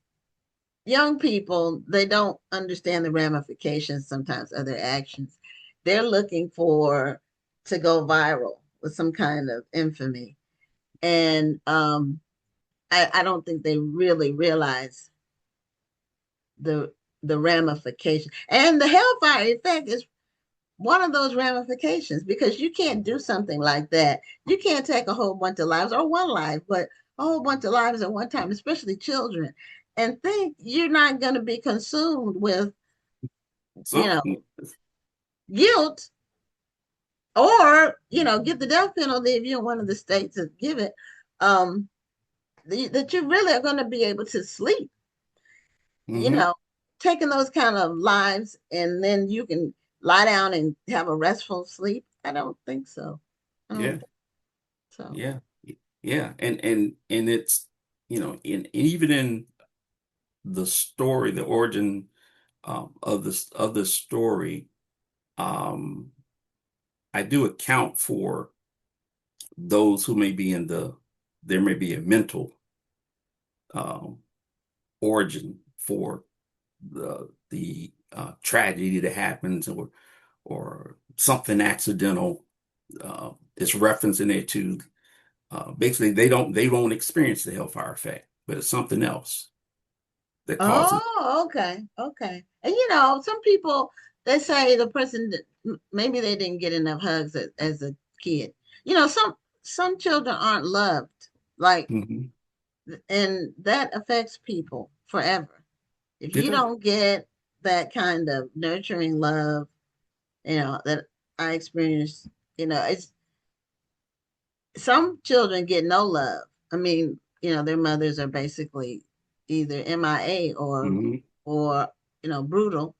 young people, they don't understand the ramifications sometimes of their actions. They're looking for to go viral, with some kind of infamy. And I don't think they really realize the ramifications. And the hellfire effect is one of those ramifications, because you can't do something like that. You can't take a whole bunch of lives, or one life, but a whole bunch of lives at one time, especially children, and think you're not going to be consumed with, you know, Something. guilt, or, get the death penalty if you're one of the states that give it. That you really are going to be able to sleep, Mm-hmm. taking those kind of lives, and then you can lie down and have a restful sleep. I don't think so. I don't Yeah. think so. Yeah. Yeah. And it's, even in the story, the origin of the story, um, I do account for those who may be there may be a mental um, origin for the tragedy that happens, or something accidental. It's referencing it to basically they won't experience the hellfire effect, but it's something else that causes. Oh, okay, okay. And some people, they say the person that maybe they didn't get enough hugs as a kid. Some children aren't loved, like, Mhm. and that affects people forever. If It you does. don't get that kind of nurturing love, that I experienced, it's some children get no love. I mean, their mothers are basically either MIA, Hmm. or brutal.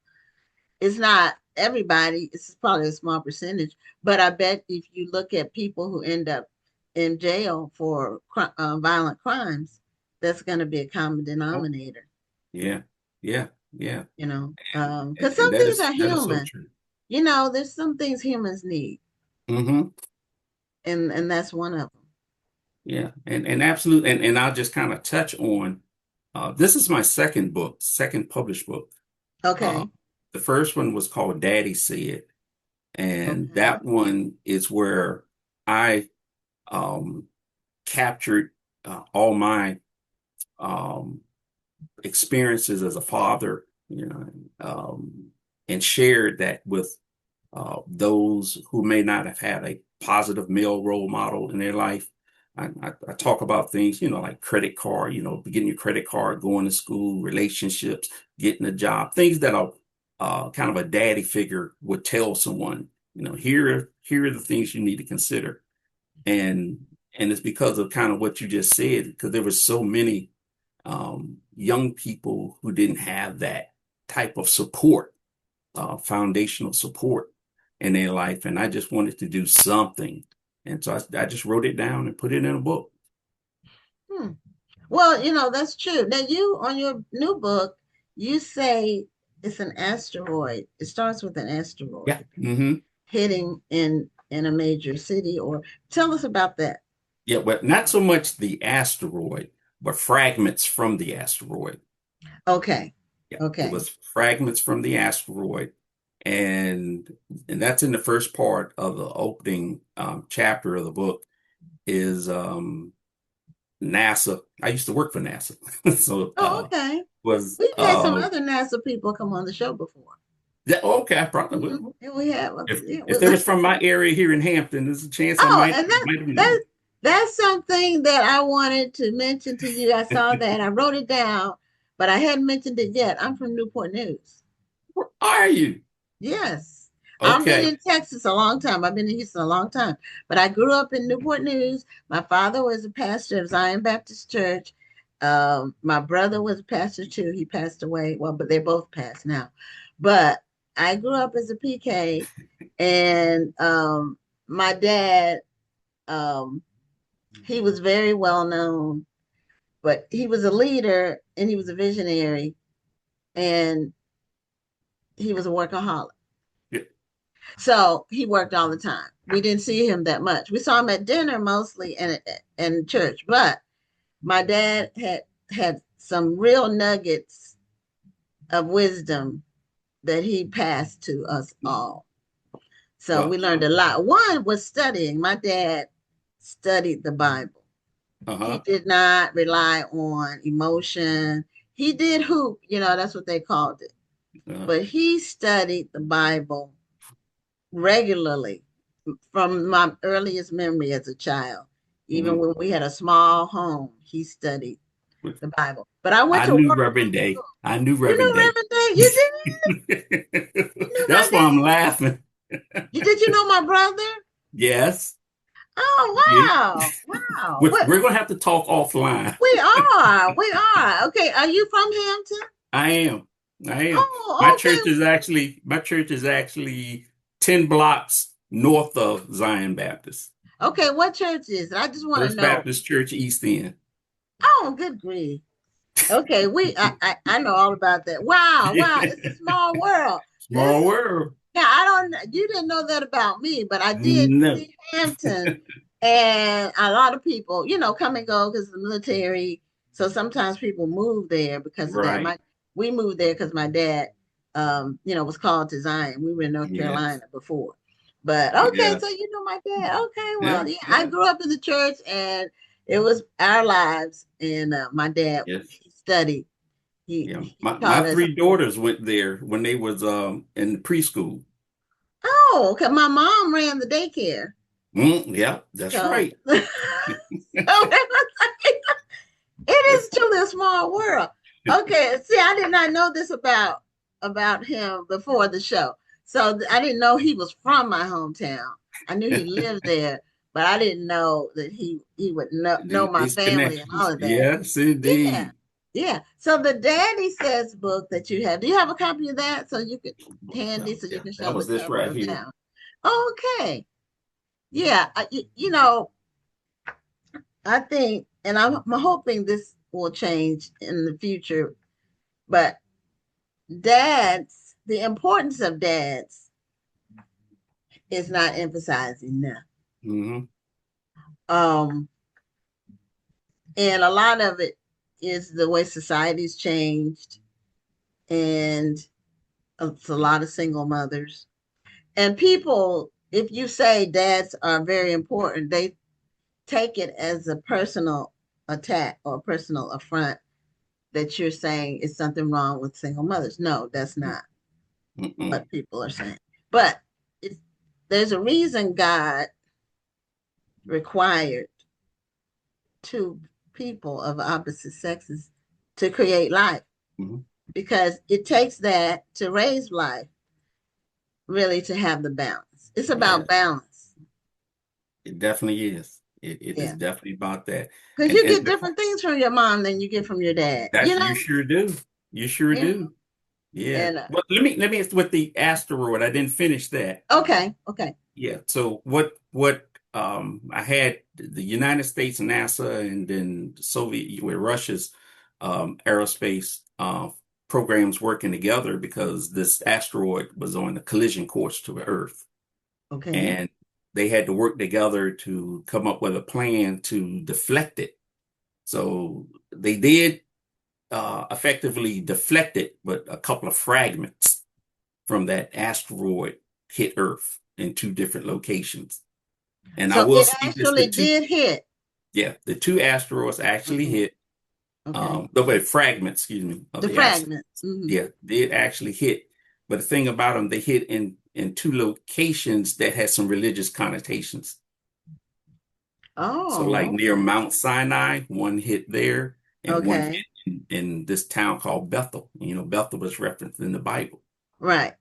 It's not everybody. It's probably a small percentage, but I bet if you look at people who end up in jail for violent crimes, that's going to be a common Oh, denominator. yeah, yeah, yeah. Because And some things are that is so human. true. There's some things humans need, Hmm. and that's one of them. Yeah, and absolutely, and I'll just kind of touch on this is my second published book. Uh, Okay. the first one was called Daddy Said, and Okay. that one is where I um, captured all my um, experiences as a father, and shared that with those who may not have had a positive male role model in their life. I talk about things, like credit card, getting your credit card, going to school, relationships, getting a job, things that kind of a daddy figure would tell someone, here are the things you need to consider. And it's because of kind of what you just said, because there were so many young people who didn't have that type of support, foundational support in their life. And I just wanted to do something. And so I just wrote it down and put it in a book. Hmm. Well, that's true. Now, you on your new book, you say it's an asteroid. It starts with an Yeah. asteroid Hmm. hitting in a major city. Or tell us about that. Yeah, but not so much the asteroid, but fragments from the asteroid. Okay. Yeah, it Okay. was fragments from the asteroid. And and that's in the first part of the opening chapter of the book is NASA. I used to work for NASA. So Oh, okay. was We've had some other NASA people come on the show before. yeah, okay, I probably Mhm. will. And we have, yeah. If they was from my area here in Hampton, there's a chance I Oh, might and might have known. that's something that I wanted to mention to you. I saw that. I wrote it down, but I hadn't mentioned it yet. I'm from Newport News. Where are you? Yes. I've been Okay. in Texas a long time. I've been in Houston a long time. But I grew up in Newport News. My father was a pastor of Zion Baptist Church. My brother was a pastor too. He passed away. Well, but they both passed now. But I grew up as a PK, and my dad, um, he was very well known, but he was a leader and he was a visionary, and he was a workaholic. Yeah. So he worked all the time. We didn't see him that much. We saw him at dinner mostly, and in church. But my dad had some real nuggets of wisdom that he passed to us all. So we learned a lot. One was studying. My dad studied the Bible. He did not rely on emotion. He did hoop, that's what they called it. But he studied the Bible regularly from my earliest memory as a child. Even when we had a small home, he studied the Bible. But I went I to knew work. Reverend Day. I knew You Reverend knew Day. Reverend Day? You did? You knew my That's why dad? I'm laughing. Did you know my brother? Yes. Oh, Yeah. wow. Wow. We're going to have to talk offline. We are. We are. Okay. Are you from Hampton? I am. Oh, okay. My church is actually 10 blocks north of Zion Baptist. Okay, what church is it? I just want to First know. Baptist Church, East End. Oh, good grief. Okay, I know all about that. Wow, it's a small world. Small world. Yeah, you didn't know that about me, but I did No. see Hampton, and a lot of people, come and go because of the military. So sometimes people move there because of that. Right. We moved there because my dad, was called to Zion. We were in North Carolina before. But okay, so you know my dad. Okay, well, I grew up in the church, and it was our lives. And my dad, he studied. He My taught us. 3 daughters went there when they was in preschool. Oh, okay. My mom ran the daycare. Yeah, that's right. It is truly a small world. Okay, see, I did not know this about him before the show. So I didn't know he was from my hometown. I knew he lived there, but I didn't know that he would know my family and all of that. Yes, indeed. Yeah. So the Daddy Says book that you have, do you have a copy of that so you could handy so you can show that was the this cover right of here. that? Okay. Yeah. I think, and I'm hoping this will change in the future, but the importance of dads is not emphasized enough. And a lot of it is the way society's changed, and it's a lot of single mothers. And people, if you say dads are very important, they take it as a personal attack or a personal affront that you're saying is something wrong with single mothers. No, that's not what people are saying. But there's a reason God required 2 people of opposite sexes to create life, because it takes that to raise life, really, to have the balance. It's about balance. It definitely is. It is definitely about that. Because you get different things from your mom than you get from your dad. You sure do. You sure do. Yeah. And, but let me with the asteroid. I didn't finish that. Okay. Yeah. So what I had the United States NASA and then Soviet with Russia's aerospace programs working together, because this asteroid was on a collision course to the Earth. Okay. And they had to work together to come up with a plan to deflect it. So they did effectively deflect it, but a couple of fragments from that asteroid hit Earth in 2 different locations. And so I will it say actually did hit. Yeah, the 2 asteroids actually hit. The fragments, excuse me. The fragments. Yeah, did actually hit. But the thing about them, they hit in 2 locations that had some religious connotations. Oh. So like near Mount Sinai, one hit there, and one hit in this town called Bethel. Bethel was referenced in the Bible. Right.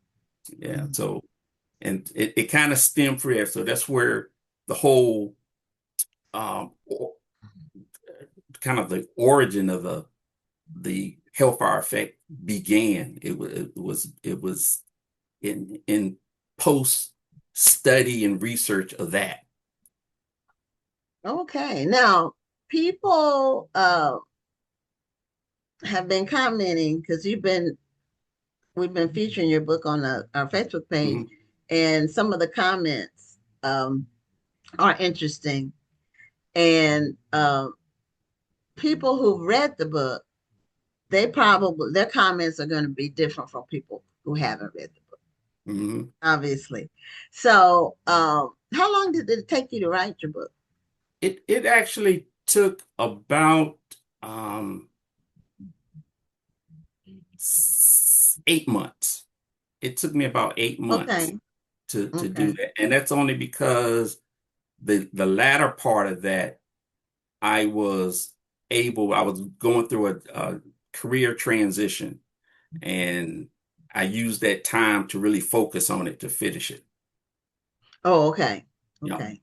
Yeah. So, and it kind of stemmed from there. So that's where the whole kind of the origin of the hellfire effect began. It was in post study and research of that. Okay. Now, people have been commenting, because we've been featuring your book on our Facebook page, and some of the comments are interesting. And people who've read the book, their comments are going to be different from people who haven't read the book. obviously. So, how long did it take you to write your book? It actually took about 8 months. It took me about 8 months Okay. to do Okay. that. And that's only because the latter part of that, I was going through a career transition, and I used that time to really focus on it to finish it. Oh, okay. Yeah. Okay.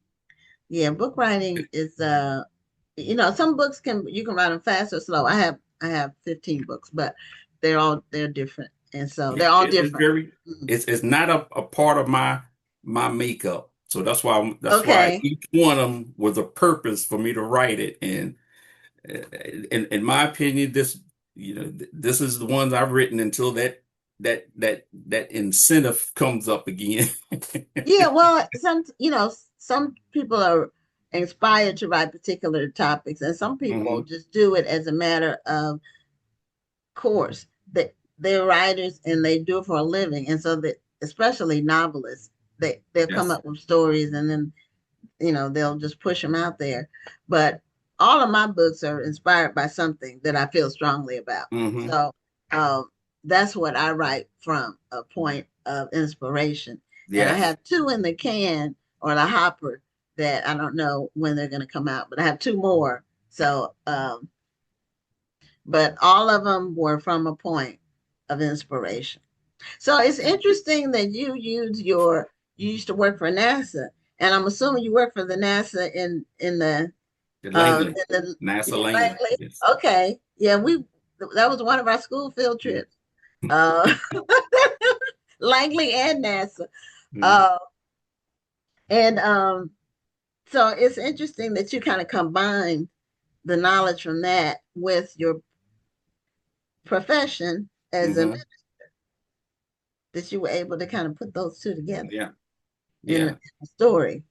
Yeah, book writing is some books you can write them fast or slow. I have 15 books, but they're different. And so Yeah, they're all it's different. very Mhm. it's not a part of my makeup. So that's why Okay. each one of them was a purpose for me to write it. And in my opinion, this is the ones I've written until that incentive comes up again. Yeah, well, some people are inspired to write particular topics, and some people Hmm. just do it as a matter of course. They're writers and they do it for a living, and so that especially novelists, they'll come Yes. up with stories and then they'll just push them out there. But all of my books are inspired by something that I feel strongly about. Hmm. So um, that's what I write from a point of inspiration. And I Yes. have two in the can or the hopper that I don't know when they're going to come out, but I have two more. So, but all of them were from a point of inspiration. So it's interesting that you used to work for NASA, and I'm assuming you work for the NASA The in Langley, the NASA Langley. Langley. Yes. Okay, yeah, we that was one of our school field trips. Uh, Langley and NASA, Mhm. uh, and so it's interesting that you kind of combine the knowledge from that with your profession as a Hmm. that you were able to kind of put those two together Yeah. in Yeah. a story.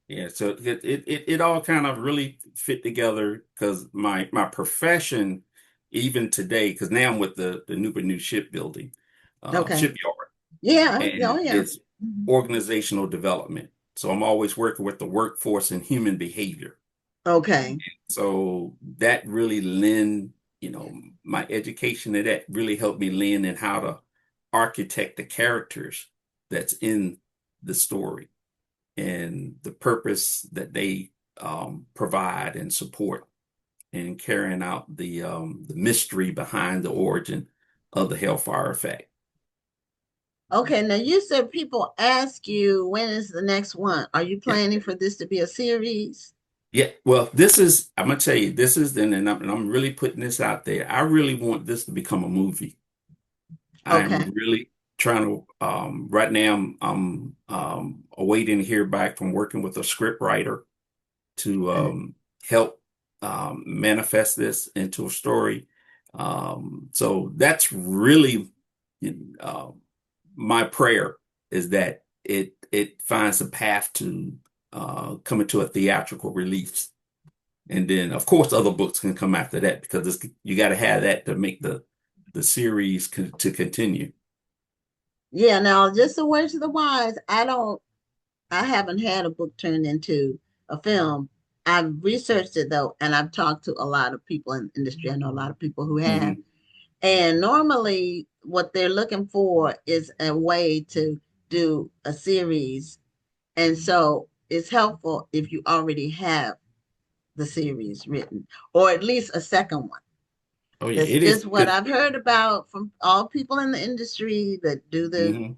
Yeah, so it all kind of really fit together because my profession, even today, because now I'm with the Newport News shipbuilding, Okay. shipyard, Yeah. Oh, and yeah. it's Mhm. organizational development. So I'm always working with the workforce and human behavior. Okay. So that really my education to that really helped me lend in how to architect the characters that's in the story and the purpose that they provide and support in carrying out the mystery behind the origin of the Hellfire effect. Okay. Now you said people ask you when is the next one? Are you Yeah, planning for this to be a series? yeah. Well, I'm gonna tell you, this is, and I'm really putting this out there. I really want this to become a movie. Okay. I'm really trying to. Right now, I'm awaiting to hear back from working with a script writer to Okay. help manifest this into a story. So that's really uh, my prayer is that it finds a path to coming to a theatrical release. And then, of course, other books can come after that because you got to have that to make the series to continue. Yeah. Now, just a word to the wise. I haven't had a book turned into a film. I've researched it though, and I've talked to a lot of people in the industry. I know a lot of people who have. Hmm. And normally, what they're looking for is a way to do a series. And so it's helpful if you already have the series written, or at least a second one. Oh yeah, That's it is just what good. I've heard about from all people in the industry that do Hmm.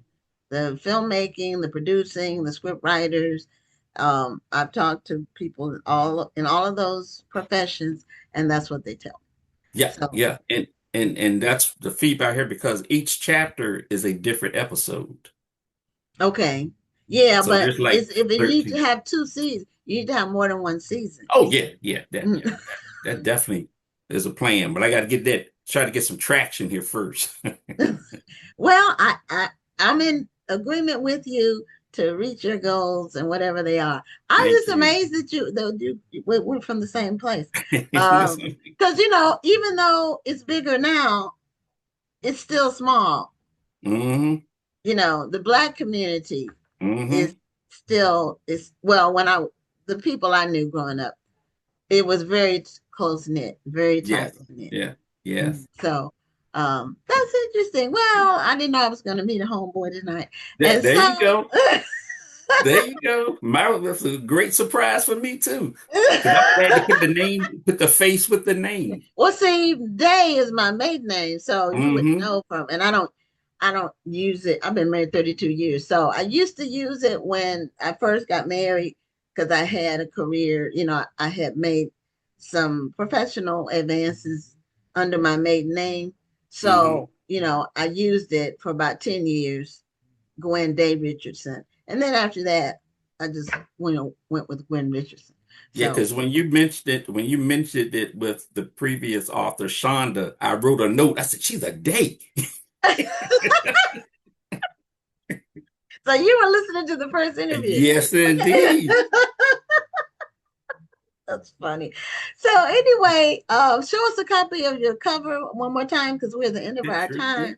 the filmmaking, the producing, the script writers. I've talked to people in all of those professions, and that's what they tell me. Yeah, So, yeah, and that's the feedback here because each chapter is a different episode. okay, yeah, So but there's like it's if you need to 13. have two seasons, you need to have more than one season. Oh yeah, yeah, that Mm. yeah, that definitely is a plan. But I got to try to get some traction here first. Well, I'm in agreement with you to reach your goals and whatever they are. I'm Thank just you. amazed that we're from the same place. Listen. Because even though it's bigger now, it's still small. Hmm. the Black community Mm-hmm. is well, the people I knew growing up, it was very close knit, very tight Yes. knit. Yeah. Yes. So that's interesting. Well, I didn't know I was going to meet a homeboy tonight. And There you so go. There you go. Was a great surprise for me too. Because I'm glad to put the face with the name. well, see, Day is my maiden name, so you would Mm-hmm. know from, and I don't use it. I've been married 32 years. So I used to use it when I first got married because I had a career, I had made some professional advances under my maiden name. Mm-hmm. So, I used it for about 10 years, Gwen Day Richardson. And then after that, I just went with Gwen Richardson. Yeah, So because when you mentioned it with the previous author, Shonda, I wrote a note. I said, she's a Day. so you were listening to the first interview. Yes, Okay. indeed. That's funny. So anyway, show us a copy of your cover one more time because we're at the end of our Sure time. did.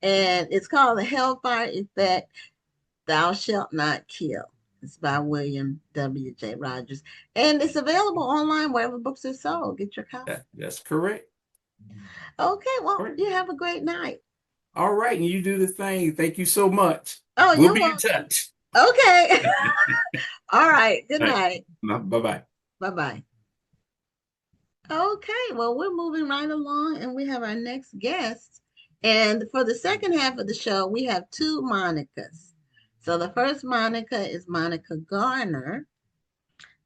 And it's called The Hellfire Effect, Thou Shalt Not Kill. It's by William W.J. Rogers. And it's available online wherever books are sold. Get your copy. That's correct. Okay, well, All right. you have a great night. All right, and you do the thing. Thank you so much. Oh, We'll you're be in welcome. touch. Okay. All right. Good All right. night. Bye-bye. Bye-bye. Okay, well, we're moving right along and we have our next guest. And for the second half of the show, we have two Monicas. So the first Monica is Monica Garner.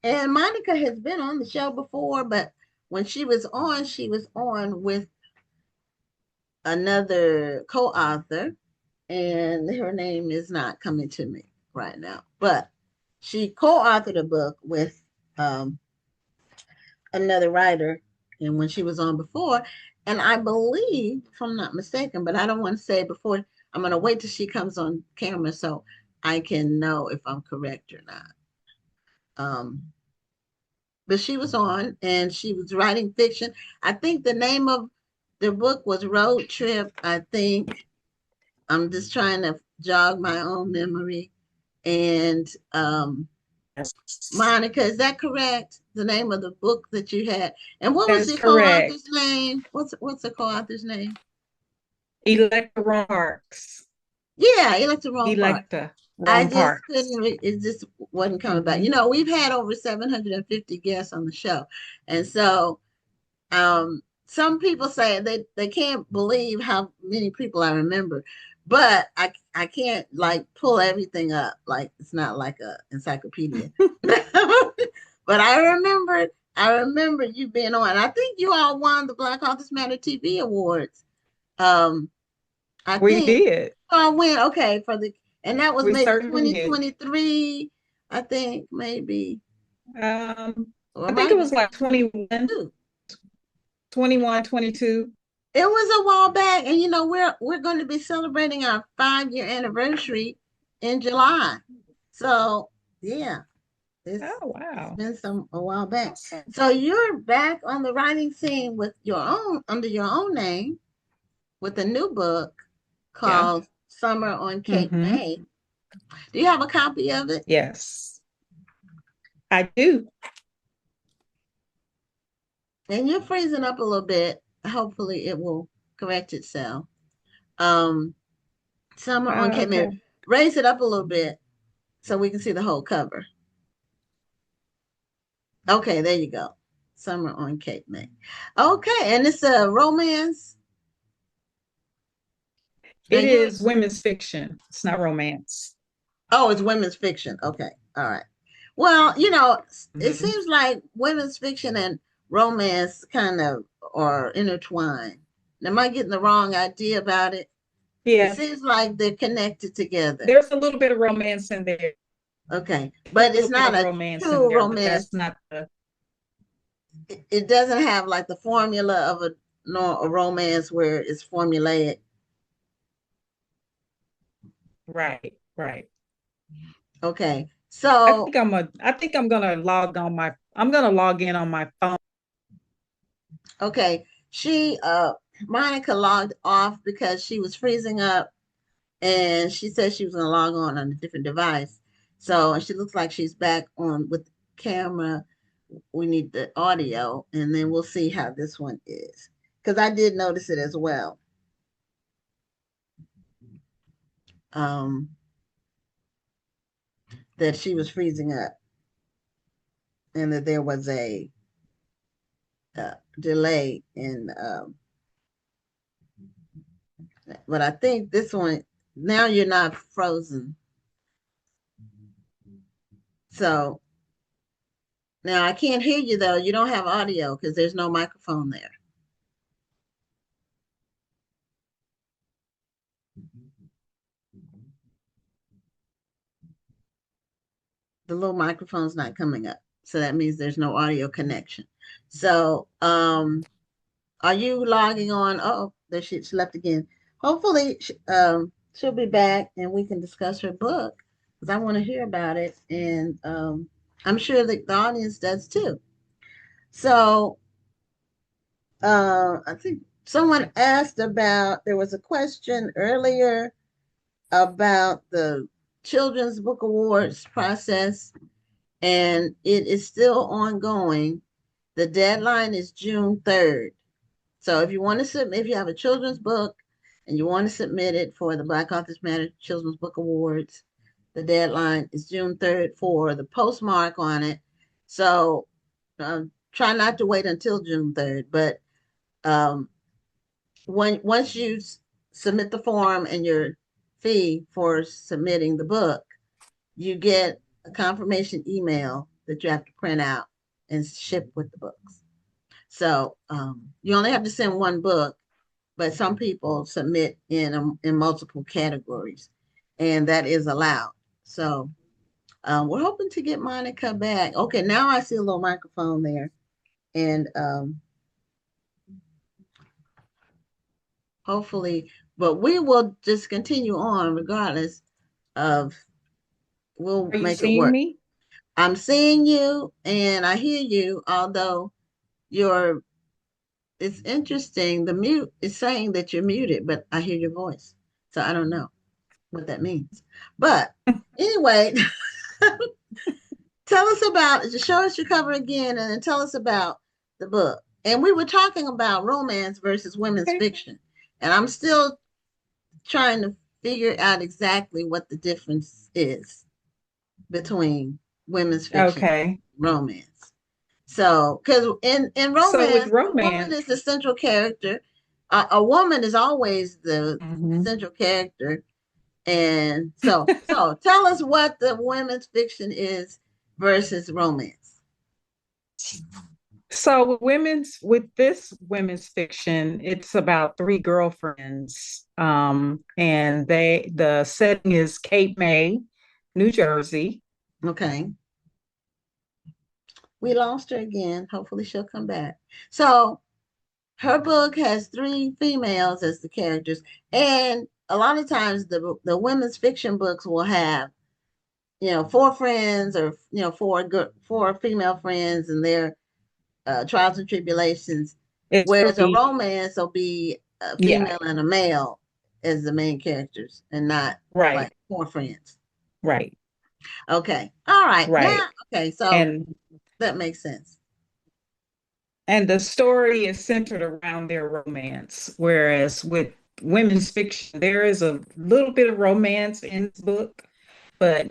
And Monica has been on the show before, but when she was on with another co-author, and her name is not coming to me right now. But she co-authored a book with another writer, and when she was on before, and I believe, if I'm not mistaken, but I don't want to say before, I'm going to wait till she comes on camera so I can know if I'm correct or not. But she was on and she was writing fiction. I think the name of the book was Road Trip. I think I'm just trying to jog my own memory. And Monica, is that correct? The name of the book that you had, and what was That's the correct. co-author's name? What's the co-author's name? Electra Parks. Yeah, Electra Parks. Electra I just Parks. couldn't. It just wasn't coming back. We've had over 750 guests on the show, and so some people say they can't believe how many people I remember, but I can't like pull everything up. Like it's not like a encyclopedia. But I remember you being on. I think you all won the Black Authors Matter TV Awards. I We think did. I win. Okay, and that was We maybe certainly did. 2023. I think maybe. I Or think it was like 21, 22. It was a while back, and we're going to be celebrating our 5-year anniversary in July. So yeah, Oh wow. it's been a while back. So you're back on the writing scene with under your own name, with a new book called Summer on Cape May. Do you have a copy of it? Yes, I do. And you're freezing up a little bit. Hopefully it will correct itself. Summer on Cape May. Raise it up a little bit so we can see the whole cover. Okay, there you go. Summer on Cape May. Okay, and it's a romance. It is women's fiction. It's not romance. Oh, it's women's fiction. Okay, all right. Well, it seems like women's fiction and romance kind of are intertwined. Am I getting the wrong idea about it? Yeah. It seems like they're connected together. There's a little bit of romance in there. Okay, but it's not a true romance. That's not the. It doesn't have like the formula of a romance where it's formulaic. Right. Okay, so I think I'm gonna log in on my phone. Okay, Monica logged off because she was freezing up, and she said she was going to log on a different device. So, and she looks like she's back on with the camera. We need the audio, and then we'll see how this one is. Because I did notice it as well. That she was freezing up, and that there was a delay in. But I think this one, now you're not frozen. So now I can't hear you though. You don't have audio because there's no microphone there. The little microphone's not coming up. So that means there's no audio connection. So are you logging on? Oh, there she left again. Hopefully she'll be back and we can discuss her book because I want to hear about it. And I'm sure that the audience does too. So I think someone asked about, there was a question earlier about the Children's Book Awards process, and it is still ongoing. The deadline is June 3rd. So if you want to submit, if you have a children's book and you want to submit it for the Black Authors Matter Children's Book Awards, the deadline is June 3rd for the postmark on it. So try not to wait until June 3rd, but once you submit the form and your fee for submitting the book, you get a confirmation email that you have to print out and ship with the books. So you only have to send one book, but some people submit in multiple categories, and that is allowed. So we're hoping to get Monica back. Okay, now I see a little microphone there, and hopefully, but we will just continue on regardless of, we'll Are you make it seeing work. me? I'm seeing you and I hear you, although it's interesting. The mute is saying that you're muted, but I hear your voice. So I don't know what that means. But anyway, tell us about, just show us your cover again and then tell us about the book. And we were talking about romance versus women's fiction. And I'm still trying to figure out exactly what the difference is between women's fiction and romance. So, because in romance, the woman is the central character. A woman is always the central character. And so tell us what the women's fiction is versus romance. So with this women's fiction, it's about three girlfriends. And the setting is Cape May, New Jersey. Okay. We lost her again. Hopefully she'll come back. So her book has three females as the characters. And a lot of times the women's fiction books will have, four friends or, four female friends and their trials and tribulations. Whereas a romance will be a female and a male as the main characters and not like four friends. Right. Okay. All right. Right. Now, okay. So that makes sense. And the story is centered around their romance, whereas with women's fiction, there is a little bit of romance in this book, but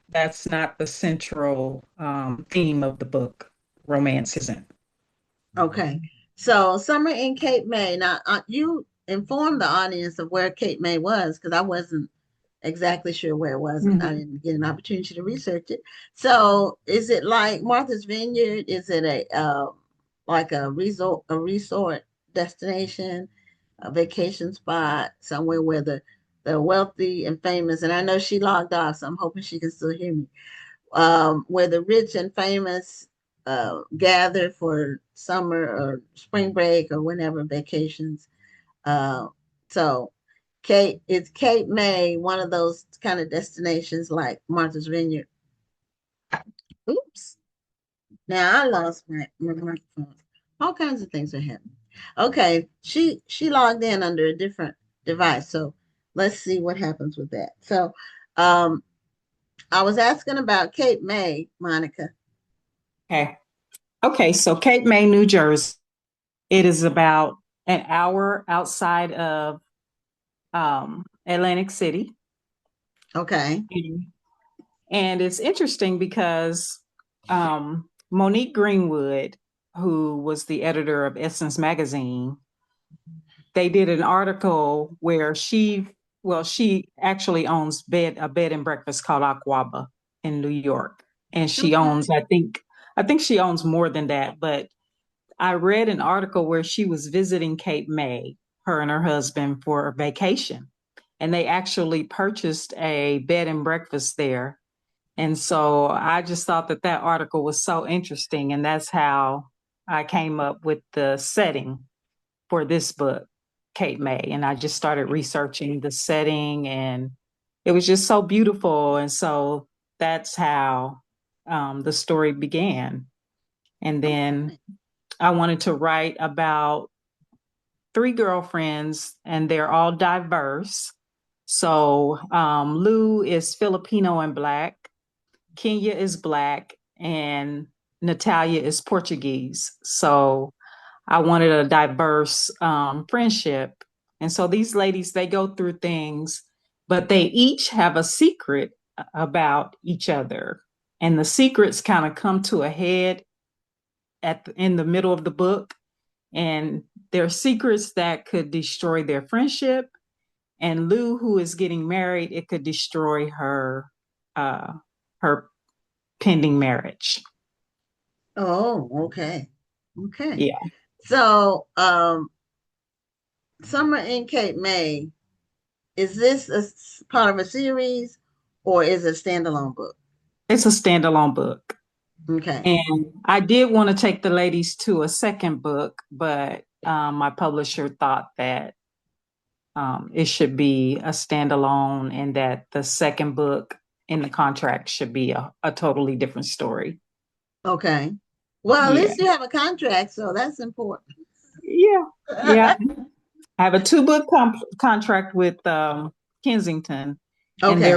that's not the central theme of the book. Romance isn't. Okay. So Summer in Cape May. Now, you informed the audience of where Cape May was because I wasn't exactly sure where it was. I didn't get an opportunity to research it. So is it like Martha's Vineyard? Is it like a resort destination, a vacation spot, somewhere where the wealthy and famous, and I know she logged off, so I'm hoping she can still hear me, where the rich and famous gather for summer or spring break or whenever vacations. So is Cape May one of those kind of destinations like Martha's Vineyard? Oops. Now I lost my microphone. All kinds of things are happening. Okay, she logged in under a different device. So let's see what happens with that. So, um, I was asking about Cape May, Monica. Okay. Okay, so Cape May, New Jersey. It is about an hour outside of Atlantic City. Okay. And it's interesting because Monique Greenwood, who was the editor of Essence magazine, they did an article where she actually owns a bed and breakfast called Aquaba in New York. And she Okay. owns, I think she owns more than that, but I read an article where she was visiting Cape May, her and her husband, for a vacation. And they actually purchased a bed and breakfast there. And so I just thought that that article was so interesting. And that's how I came up with the setting for this book, Cape May. And I just started researching the setting, and it was just so beautiful. And so that's how the story began. And then I wanted to write about three girlfriends, and they're all diverse. So Lou is Filipino and Black, Kenya is Black, and Natalia is Portuguese. So I wanted a diverse friendship. And so these ladies, they go through things, but they each have a secret about each other. And the secrets kind of come to a head in the middle of the book. And there are secrets that could destroy their friendship. And Lou, who is getting married, it could destroy uh, her pending marriage. Oh, okay. Okay. Yeah, So, Summer in Cape May, is this part of a series or is it a standalone book? it's a standalone book. Okay. And I did want to take the ladies to a second book, but my publisher thought that it should be a standalone and that the second book in the contract should be a totally different story. Okay. Well, at Yeah. least you have a contract, so that's important. Yeah. Yeah. I have a two-book contract with Kensington, and Okay.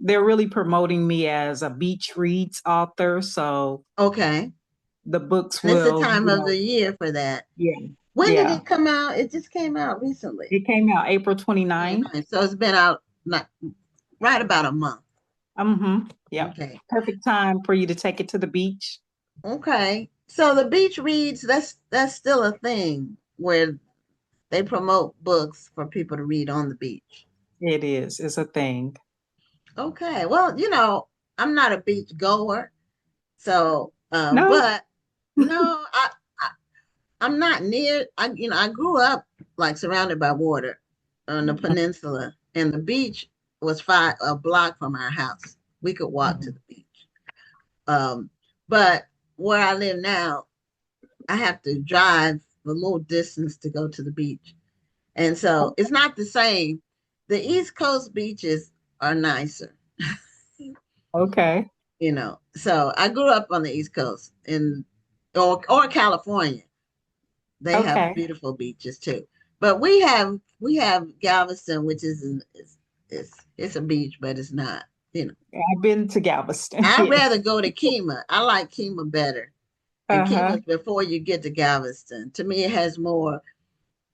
they're really promoting me as a beach reads author. So Okay. the books And it's the will, time of the year for that. yeah, When did yeah. it come out? It just came out recently. It came out April 29th. 29. So it's been out not right about a month. Mm-hmm. Yep. Okay. Perfect time for you to take it to the beach. Okay. So the beach reads, that's still a thing where they promote books for people to read on the beach. It is. It's a thing. Okay. Well, I'm not a beach goer, so No. but no, I'm not near. I grew up like surrounded by water on the Mhm. peninsula, and the beach was a block from our house. We could walk to the beach. Um, but where I live now, I have to drive a little distance to go to the beach. And so it's not the same. The East Coast beaches are nicer, Okay. So I grew up on the East Coast or California. They have Okay. beautiful beaches too. But we have Galveston, which it's a beach, but it's not, I've been to Galveston. I'd rather Yes. go to Kima. I like Kima better. And Uh-huh. Kima's before you get to Galveston. To me, it has more.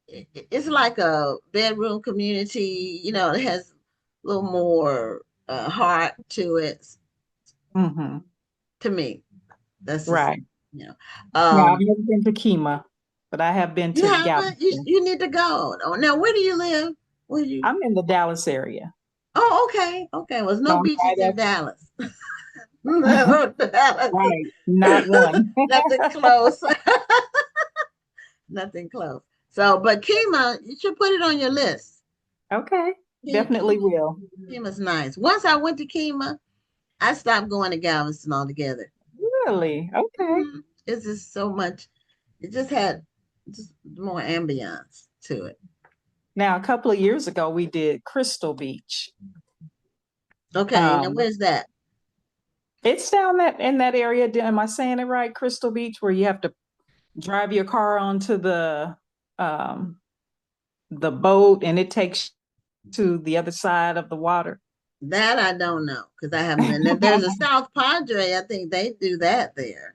It's like a bedroom community. It has a little more heart to it. Mm-hmm. To me, that's just Right. you know. Now, I've Um, never been to Kima, but I have been you to haven't. You Galveston. you need to go. Oh, now, where do you live? Where do you? I'm in the Dallas area. Oh, okay, okay. Well, there's So no I'm beaches in right Dallas. No, up, Dallas, right. Not one. nothing close. Nothing close. So, but Kima, you should put it on your list. Okay. Definitely Kima, will. Kima's nice. Once I went to Kima, I stopped going to Galveston altogether. Really? Okay. It's just so much. It just had just more ambiance to it. Now, a couple of years ago, we did Crystal Beach. Okay, now Um, where's that? it's down that in that area. Am I saying it right? Crystal Beach, where you have to drive your car onto um, the boat, and it takes to the other side of the water? That I don't know because I haven't been. And there's a South Padre. I think they do that there.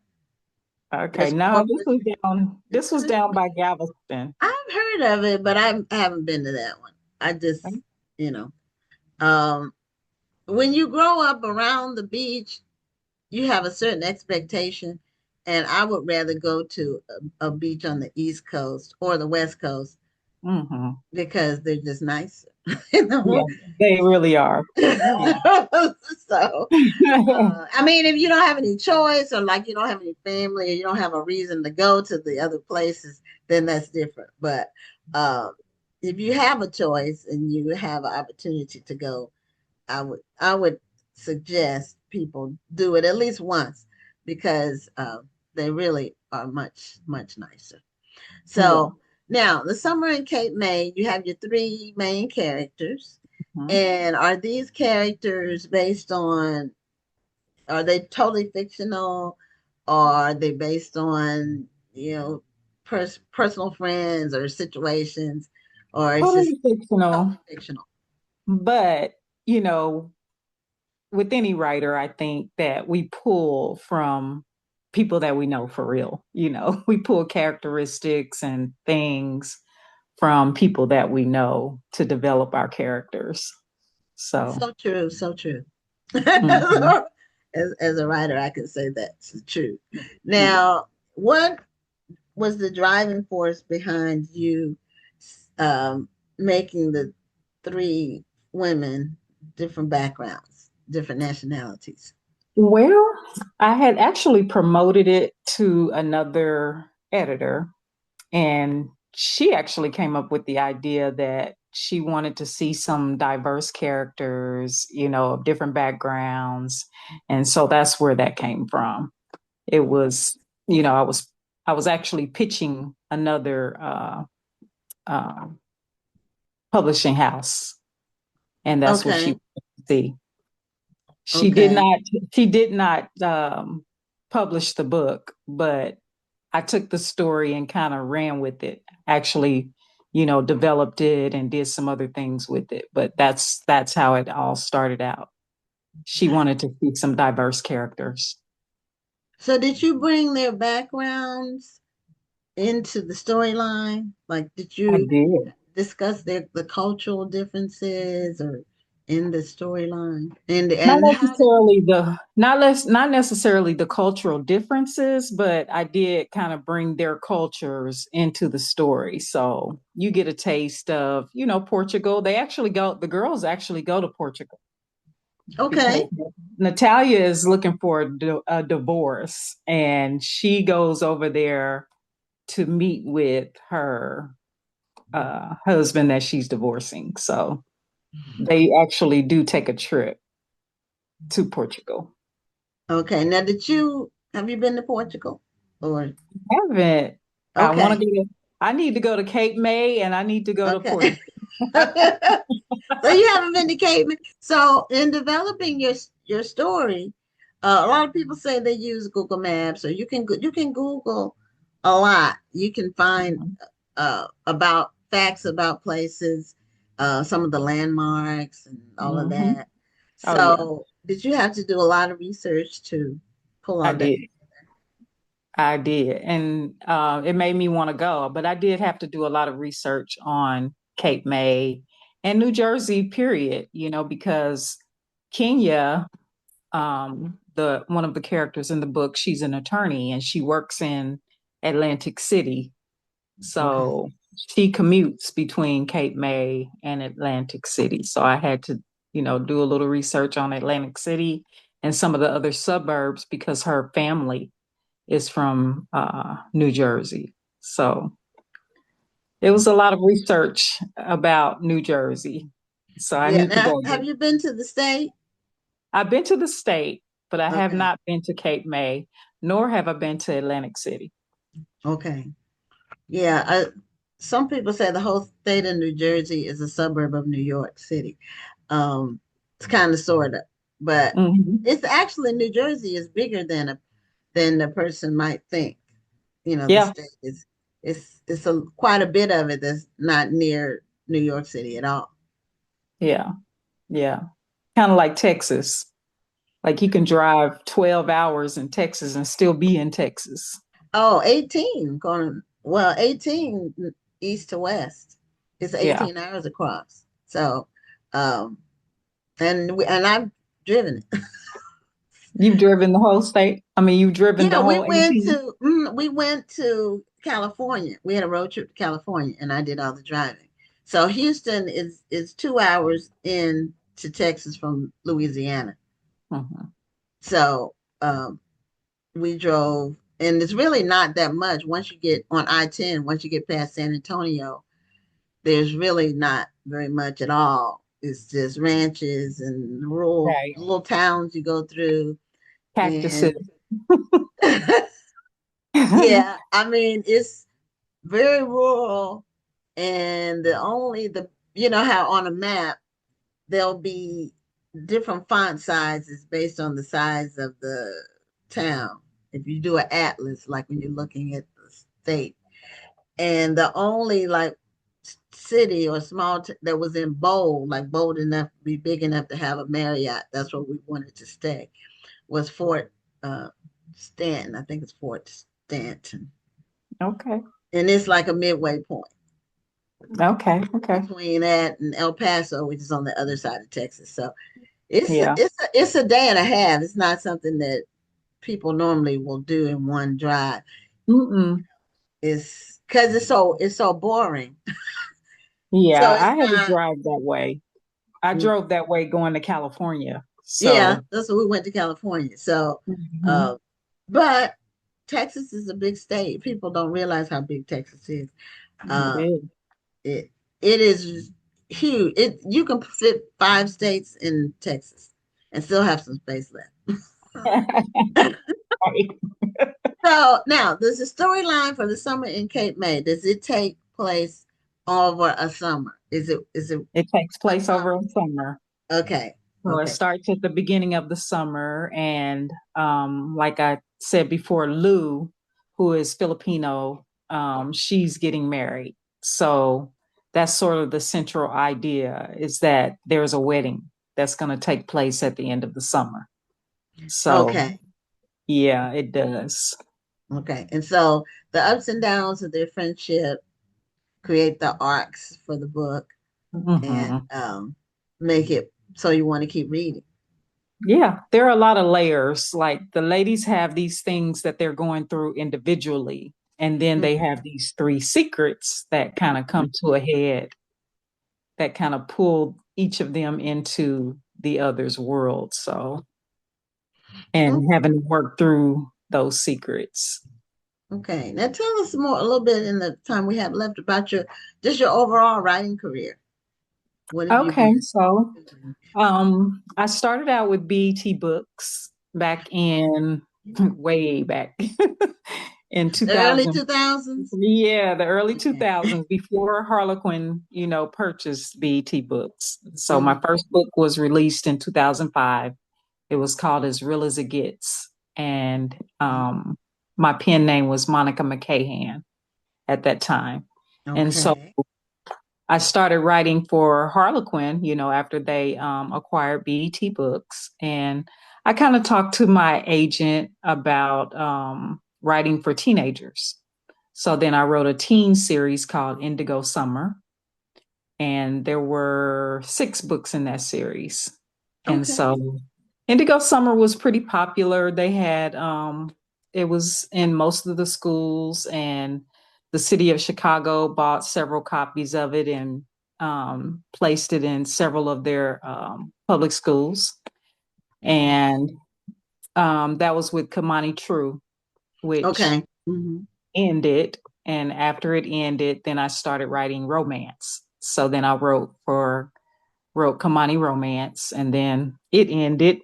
Okay, There's no, Corpus. this was down by Galveston. I've heard of it, but I haven't been to that one. I just, you know, um, when you grow up around the beach, you have a certain expectation, and I would rather go to a beach on the East Coast or the West Coast Hmm. because they're just nicer, you Yeah, know. they really are. Yeah. So, I mean, if you don't have any choice, or like you don't have any family, or you don't have a reason to go to the other places, then that's different. But if you have a choice and you have an opportunity to go, I would suggest people do it at least once because they really are much nicer. Yeah. So now the Summer and Cape May, you have your three main characters. Mhm. And are these characters based on, are they totally fictional? Or are they based on, personal friends or situations? Or it's just Totally fictional, totally fictional? but you know, with any writer, I think that we pull from people that we know for real. We pull characteristics and things from people that we know to develop our characters. So, So true, so true. mhm. As a writer, I can say that's true. Now, what was the driving force behind you making the three women different backgrounds, different nationalities? Well, I had actually promoted it to another editor, and she actually came up with the idea that she wanted to see some diverse characters, of different backgrounds. And so that's where that came from. It was, I was actually pitching another uh, publishing house, and that's what she Okay, wanted to see. She did okay, not she did not publish the book, but I took the story and kind of ran with it. Actually, developed it and did some other things with it. But that's how it all started out. She wanted to see some diverse characters. so did you bring their backgrounds into the storyline? Like, did I you did. discuss the cultural differences or in the storyline? Not And how did necessarily the not less not necessarily the cultural differences, but I did kind of bring their cultures into the story. So you get a taste of, Portugal. The girls actually go to Portugal because okay. Natalia is looking for a divorce, and she goes over there to meet with her husband that she's divorcing. So they actually do take a trip to Portugal. Okay. Now, have you been to Portugal? Or Haven't. I want okay, to go. I need to go to Cape May, and I need to go to okay. Portugal. So you haven't been to Cape May. So in developing your story, a lot of people say they use Google Maps, or you can Google a lot. You can find Mhm. about facts about places, some of the landmarks and all of Mhm. that. Oh yeah, So did you have to do a lot of research to pull I all that? did. I did, and it made me want to go. But I did have to do a lot of research on Cape May and New Jersey, period. Because Kenya, the one of the characters in the book, she's an attorney and she works in Atlantic City. Okay. So she commutes between Cape May and Atlantic City. So I had to, do a little research on Atlantic City and some of the other suburbs because her family is from New Jersey. So it was a lot of research about New Jersey. So I Yeah. need to Now, go have there. you been to the state? I've been to the state, but I have Okay. not been to Cape May, nor have I been to Atlantic City. Okay. Yeah. Some people say the whole state of New Jersey is a suburb of New York City. It's kind of sort of, but Hmm. it's actually New Jersey is bigger than the person might think. The Yeah. state is it's quite a bit of it that's not near New York City at all. Yeah. Yeah. Kind of like Texas. Like you can drive 12 hours in Texas and still be in Texas. Oh, 18 going, well, 18 east to west. It's Yeah. 18 hours across. So, um, and I've driven it. You've driven the whole state? I mean, you've driven Yeah, the whole 18? we went to California. We had a road trip to California, and I did all the driving. So Houston is 2 hours in to Texas from Louisiana. Mhm. So we drove, and it's really not that much. Once you get on I-10, once you get past San Antonio, there's really not very much at all. It's just ranches and rural Right. little towns you go through, Cactuses. and yeah, I mean it's very rural, and the you know how on a map there'll be different font sizes based on the size of the town. If you do an atlas, like when you're looking at the state, and the only like city or that was in bold, like bold enough to be big enough to have a Marriott, that's where we wanted to stay, was Fort uh, Stanton. I think it's Fort Stanton, Okay. and it's like a midway point Okay. Okay. between that and El Paso, which is on the other side of Texas. So Yeah. it's a day and a half. It's not something that people normally will do in one drive. Mm-mm. It's because it's so boring. So Yeah, it's I had to not. drive that way. I drove that way going to California. Yeah, So, that's what we went to California. So, mhm. uh, but Texas is a big state. People don't realize how big Texas is. It Uh, is. it it is huge. It you can fit 5 states in Texas and still have some space left. Right. So now there's a storyline for the summer in Cape May. Does it take place over a summer? Is it It takes one place over summer? a summer. Okay. So it Okay. starts at the beginning of the summer. And like I said before, Lou, who is Filipino, she's getting married. So that's sort of the central idea is that there's a wedding that's going to take place at the end of the summer. So Okay. yeah, it does. Okay. And so the ups and downs of their friendship create the arcs for the book and Hmm. make it so you want to keep reading. Yeah, there are a lot of layers. Like the ladies have these things that they're going through individually, and then they Mhm. have these three secrets that kind of come to a head that kind of pull each of them into the other's world. So, and having to work through those secrets. Okay. Now tell us more a little bit in the time we have left about your overall writing career. What have you Okay, been so doing? I started out with BET Books back in way back in The early 2000. 2000s? Yeah, the early Okay. 2000s before Harlequin, purchased BET Books. So my Mhm. first book was released in 2005. It was called As Real as It Gets. And my pen name was Monica McCahan at that time. And so Okay. I started writing for Harlequin, after they acquired BET Books. And I kind of talked to my agent about writing for teenagers. So then I wrote a teen series called Indigo Summer. And there were 6 books in that series. And Okay. so Indigo Summer was pretty popular. They had, it was in most of the schools, and the city of Chicago bought several copies of it and placed it in several of their public schools. And that was with Kamani True, which Okay. Hmm. ended. And after it ended, then I started writing romance. So then I wrote Kamani Romance, and then it ended.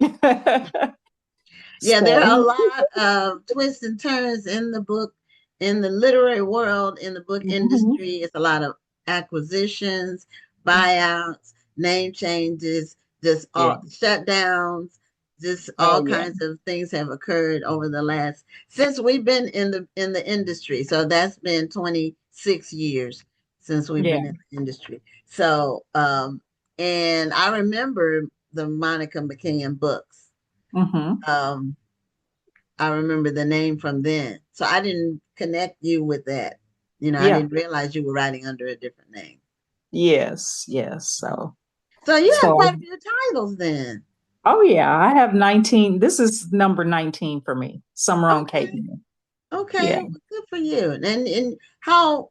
Yeah, there are a So, lot of twists and turns in the book, in the literary world, in the book mhm. industry. It's a lot of acquisitions, buyouts, name changes, just Yeah. all shutdowns, just Oh all yeah. kinds of things have occurred over the last since we've been in the industry. So that's been 26 years since we've Yeah. been in the industry. So And I remember the Monica McCann books. Mm-hmm. I remember the name from then. So I didn't connect you with that. I Yeah. didn't realize you were writing under a different name. Yes. Yes. So, So you have so, quite a few titles then. oh yeah, I have 19. This is number 19 for me. Summer on Cape Okay. May. Okay. Yeah. Well, good for you. And how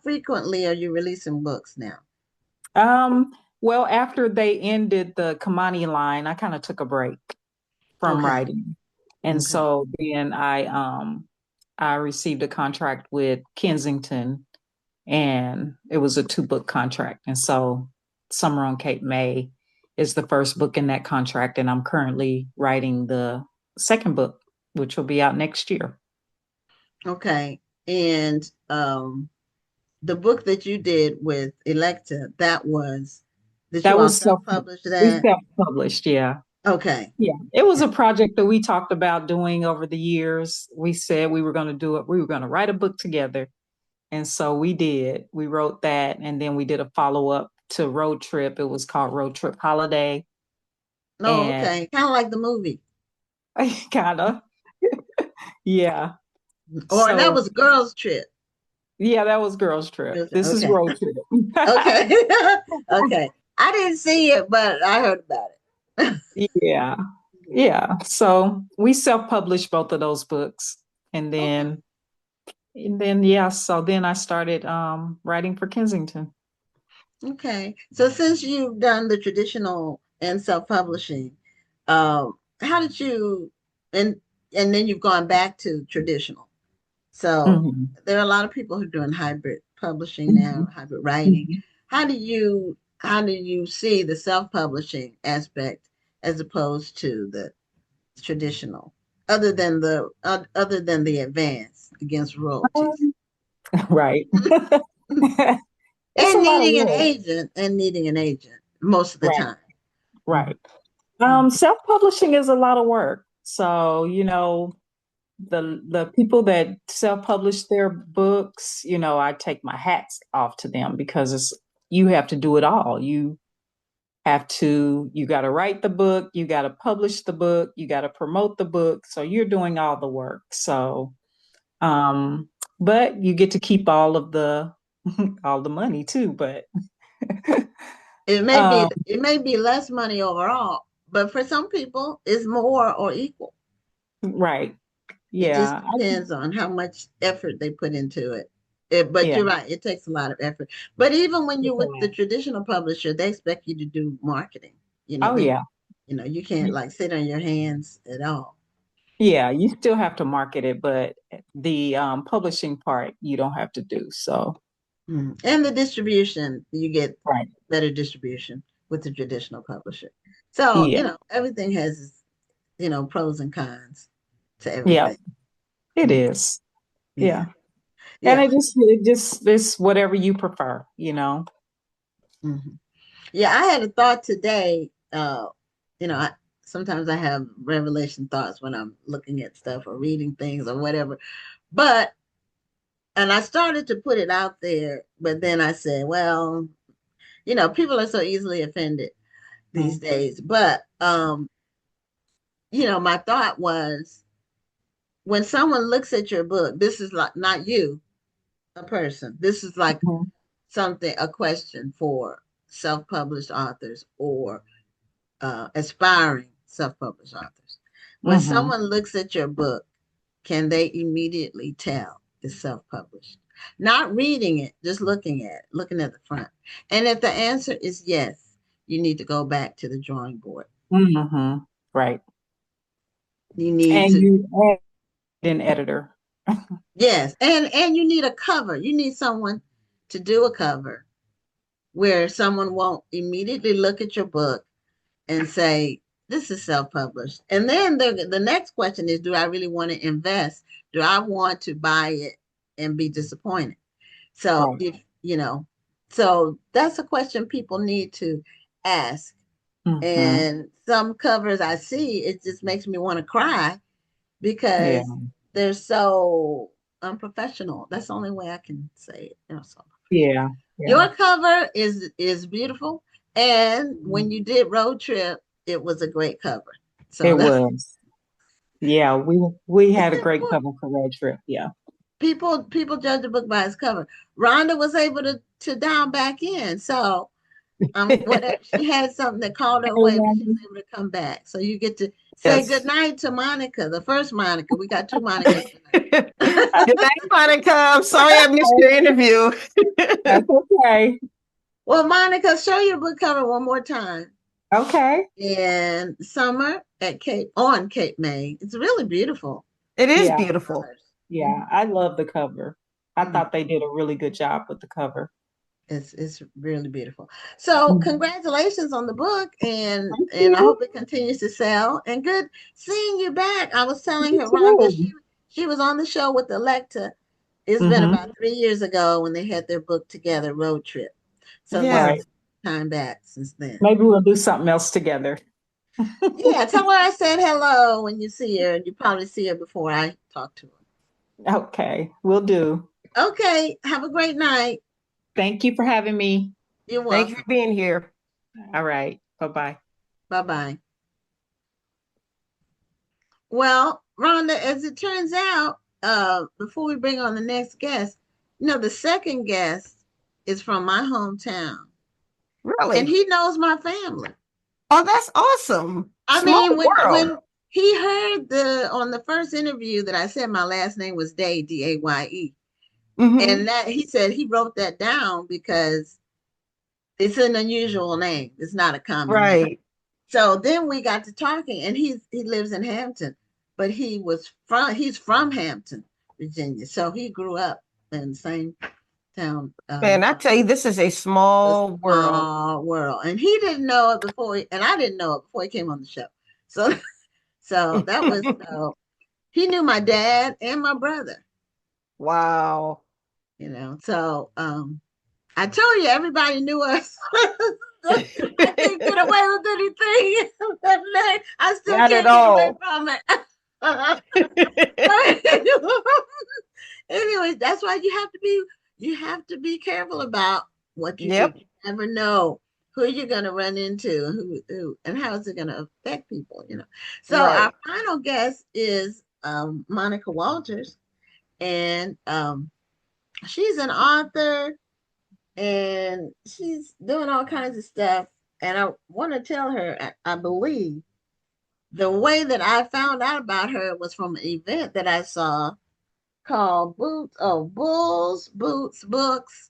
frequently are you releasing books now? Um, well, after they ended the Kamani line, I kind of took a break from Okay. writing. And Okay. so then I received a contract with Kensington, and it was a 2-book contract. And so Summer on Cape May is the first book in that contract, and I'm currently writing the second book, which will be out next year. Okay. And the book that you did with Electa, did you That all was self-publish we that? self-published, yeah. Okay. Yeah, it was a project that we talked about doing over the years. We said we were going to do it. We were going to write a book together. And so we did. We wrote that, and then we did a follow-up to Road Trip. It was called Road Trip Holiday. No, And okay. Kind of like the movie. kind of, yeah. Or that So, was Girls Trip. yeah, that was Girls Trip. This is Okay. Road Trip. Okay. Okay. I didn't see it, but I heard about it. Yeah. Yeah. So we self-published both of those books. And Okay. then yeah, so then I started writing for Kensington. Okay. So since you've done the traditional and self-publishing, how did you and then you've gone back to traditional. So Mhm. there are a lot of people who are doing hybrid publishing now, Mhm. hybrid writing. Mhm. How do you see the self-publishing aspect as opposed to the traditional, other than the advance against royalties? Um, right. It's a And lot of needing an work. agent and needing an agent most of the Right. time. Mhm. Right. Mhm. Self-publishing is a lot of work. So, the people that self-publish their books, I take my hats off to them because you have to do it all. You got to write the book, you got to publish the book, you got to promote the book. So you're doing all the work. So, but you get to keep all of the all the money too. But It may be um, it may be less money overall, but for some people, it's more or equal. right. It just Yeah. depends on how much effort they put into it. But Yeah. you're right, it takes a lot of effort. But even when you're It's a with the lot. traditional publisher, they expect you to do marketing. Oh They, yeah. you can't like sit on your hands at all. Yeah, you still have to market it, but the publishing part you don't have to do. So, And the distribution, you get right. better distribution with the traditional publisher. So, Yeah. everything has, pros and cons to Yeah, everything. it Mhm. is. Yeah. Yeah. And Yeah. it's whatever you prefer. Mhm. Yeah, I had a thought today. Sometimes I have revelation thoughts when I'm looking at stuff or reading things or whatever. But and I started to put it out there, but then I said, well, people are so easily offended these Mhm. days. But my thought was when someone looks at your book, this is like not you, a person. This is like Mhm. a question for self-published authors or aspiring self-published authors. When Mhm. someone looks at your book, can they immediately tell it's self-published? Not reading it, just looking at the front. And if the answer is yes, you need to go back to the drawing board. Mhm. Right. You need And to you add an editor. yes, and you need a cover. You need someone to do a cover where someone won't immediately look at your book and say, this is self-published. And then the next question is, do I really want to invest? Do I want to buy it and be disappointed? So Right. if, so that's a question people need to ask. Mhm. And some covers I see, it just makes me want to cry Yeah. because they're so unprofessional. That's the only way I can say it. So Yeah. Yeah. your cover is beautiful, And when you did Road Trip, it was a great cover. So It was. Yeah, we had a great important. cover for Road Trip. Yeah. People judge a book by its cover. Rhonda was able to dial back in. So whatever, she had something that called her away, but she was able to come back. So you get to say good night to Monica, the first Monica. We got two Monicas tonight. Good night, Monica. I'm sorry I missed your interview. That's okay. Well, Monica, show your book cover one more time. Okay. In summer at Cape May. It's really beautiful. It is beautiful. Yeah, I love the cover. I thought they did a really good job with the cover. It's really beautiful. So congratulations on the book, and I hope it continues to sell. And good seeing you back. I was telling her, Rhonda, she was on the show with Electa. It's been about 3 years ago when they had their book together, Road Trip. So that's time back since then. Maybe we'll do something else together. Yeah, tell her I said hello when you see her, and you probably see her before I talk to her. Okay, will do. Okay, have a great night. Thank you for having me. You're welcome. Thank you for being here. All right, bye-bye. Bye-bye. Well, Rhonda, as it turns out, before we bring on the next guest, the second guest is from my hometown. Really? And he knows my family. Oh, that's awesome. I mean, when he heard on the first interview that I said my last name was Day, D-A-Y-E. And that he said he wrote that down because it's an unusual name. It's not a common name. So then we got to talking, and he lives in Hampton, but he's from Hampton, Virginia. So he grew up in the same town. Man, I tell you, this is a small world. And he didn't know it before, and I didn't know it before he came on the show. So that was he knew my dad and my brother. Wow. So I told you everybody knew us. I can't get away with anything. I still can't get away from it. Anyway, that's why you have to be careful about what you do. You never know who you're going to run into, who and how is it going to affect people. So our final guest is Monica Walters, and she's an author, and she's doing all kinds of stuff. And I want to tell her, I believe the way that I found out about her was from an event that I saw called Bulls, Boots, Books,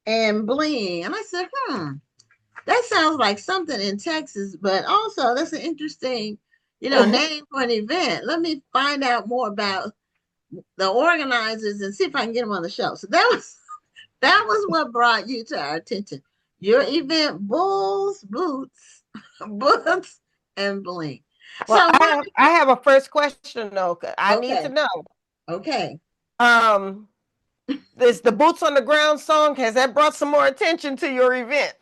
and Bling. And I said, that sounds like something in Texas, but also that's an interesting, name for an event. Let me find out more about the organizers and see if I can get them on the show. So that was what brought you to our attention. Your event, Bulls, Boots, Books, and Bling. Well, so I have a first question though. I need to know. Okay. Is the Boots on the Ground song, has that brought some more attention to your event?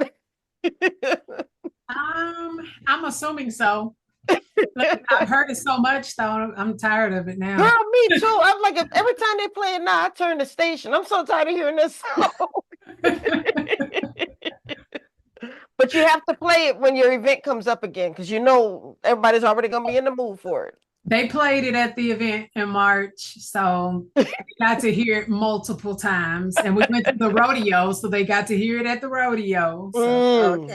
I'm assuming so. I've heard it so much though. I'm tired of it now. Girl, me too. I'm like, every time they play it now, I turn the station. I'm so tired of hearing this song. But you have to play it when your event comes up again, because everybody's already going to be in the mood for it. They played it at the event in March, so I got to hear it multiple times. And we went to the rodeo, so they got to hear it at the rodeo. So.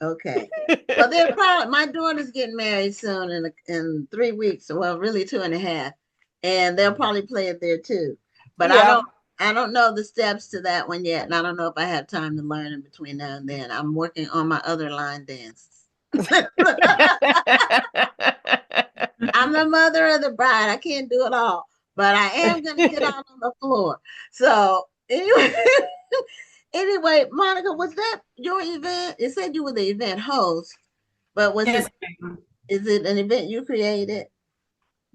Okay. Well, they're probably, my daughter's getting married soon in 3 weeks. Well, really 2.5, and they'll probably play it there too. But I don't know the steps to that one yet, and I don't know if I have time to learn in between now and then. I'm working on my other line dances. I'm the mother of the bride. I can't do it all, but I am going to get out on the floor. So anyway, Monica, was that your event? It said you were the event host, but is it an event you created?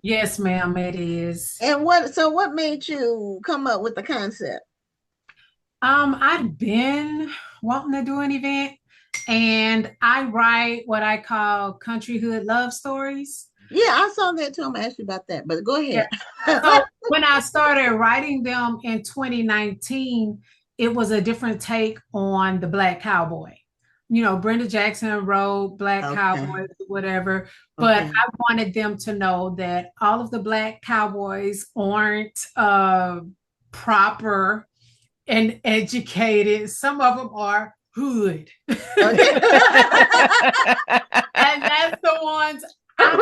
Yes, ma'am, it is. And what made you come up with the concept? I've been wanting to do an event, and I write what I call country hood love stories. Yeah, I saw that too. I'm gonna ask you about that, but go ahead. Yeah. So when I started writing them in 2019, it was a different take on the Black cowboy. Brenda Jackson wrote Black Okay. Cowboys, whatever, but Okay. I wanted them to know that all of the Black cowboys aren't proper and educated. Some of them are hood. Okay. And that's the ones I'm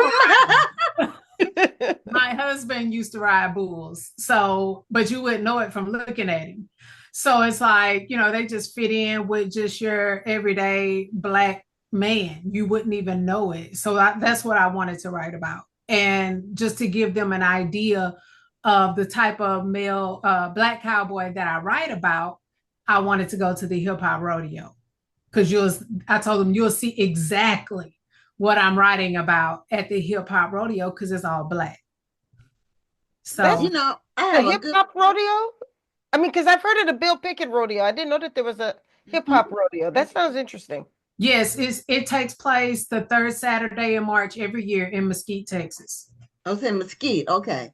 my husband used to ride bulls, but you wouldn't know it from looking at him. So it's like, they just fit in with just your everyday Black man. You wouldn't even know it. So that's what I wanted to write about. And just to give them an idea of the type of male Black cowboy that I write about, I wanted to go to the hip hop rodeo because I told them you'll see exactly what I'm writing about at the hip hop rodeo because it's all Black. So I have a hip hop rodeo. I mean, because I've heard of the Bill Pickett rodeo. I didn't know that there was a hip hop rodeo. That sounds interesting. Yes, it takes place the third Saturday in March every year in Mesquite, Texas. I was in Mesquite. Okay.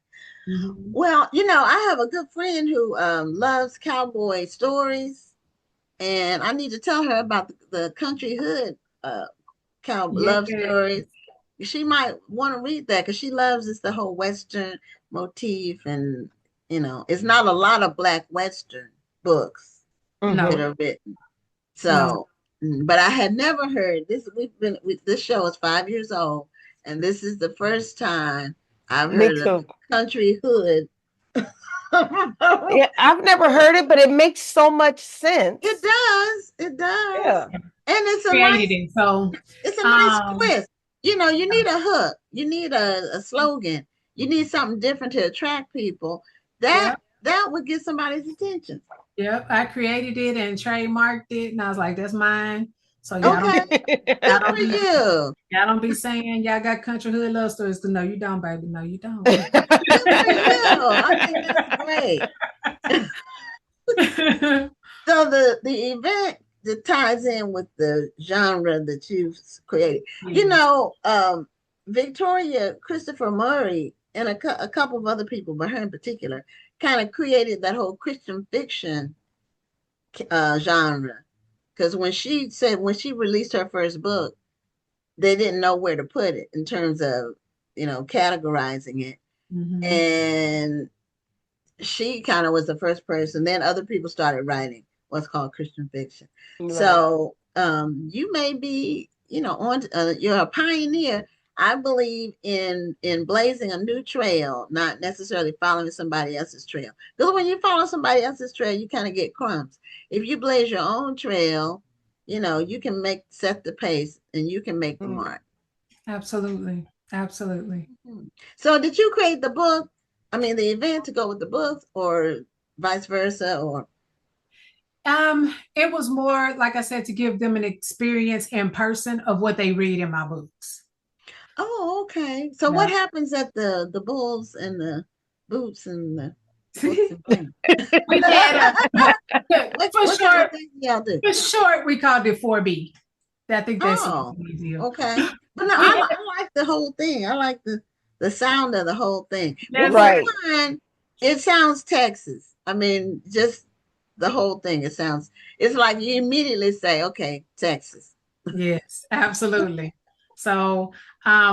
Mm-hmm. Well, I have a good friend who loves cowboy stories, and I need to tell her about the country hood cowboy love stories. She might want to read that because she loves the whole Western motif, and it's not a lot of Black Western books that are written. So, but I had never heard this. This show is 5 years old, and this is the first time I've heard of country hood. Yeah, I've never heard it, but it makes so much sense. It does. Yeah. And it's a nice twist. You need a hook. You need a slogan. You need something different to attract people. That would get somebody's attention. Yep, I created it and trademarked it, and I was like, "That's mine." So y'all don't be saying y'all got country hood love stories. No, you don't, baby. No, you don't. Good for you. I think that's great. So the event that ties in with the genre that you've created, Victoria Christopher Murray and a couple of other people, but her in particular, kind of created that whole Christian fiction genre. Because when she released her first book, they didn't know where to put it in terms of, categorizing it. Mm-hmm. And she kind of was the first person. Then other people started writing what's called Christian fiction. Right. So you may be, you're a pioneer. I believe in blazing a new trail, not necessarily following somebody else's trail. Because when you follow somebody else's trail, you kind of get crumbs. If you blaze your own trail, you can set the pace and you can make the mark. Absolutely. So did you create the book? I mean, the event to go with the book, or vice versa, or? It was more, like I said, to give them an experience in person of what they read in my books. Oh, okay. So what happens at the bulls and the boots and the books and things? We had for short, we called it 4B. I think that's easy. Okay. But no, I like the whole thing. I like the sound of the whole thing. Right. It sounds Texas. I mean, just the whole thing. It's like you immediately say, okay, Texas. Yes, absolutely. So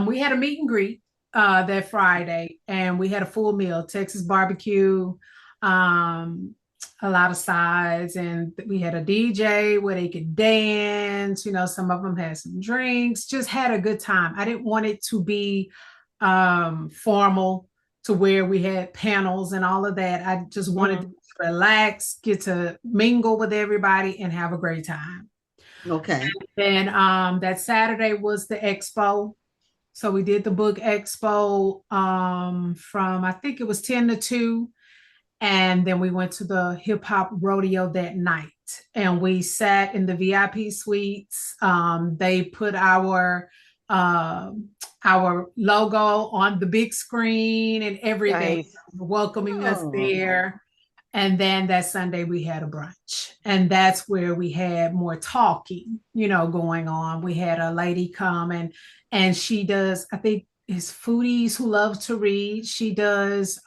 we had a meet and greet that Friday, and we had a full meal, Texas barbecue, a lot of sides, and we had a DJ where they could dance. Some of them had some drinks, just had a good time. I didn't want it to be formal to where we had panels and all of that. I just wanted to relax, get to mingle with everybody and have a great time. Okay. And that Saturday was the expo. So we did the book expo from, I think it was 10 to 2. And then we went to the hip hop rodeo that night, and we sat in the VIP suites. They put our logo on the big screen and everything, nice. Welcoming us there. And then that Sunday we had a brunch, and that's where we had more talking, going on. We had a lady come and she does, I think it's foodies who love to read. She does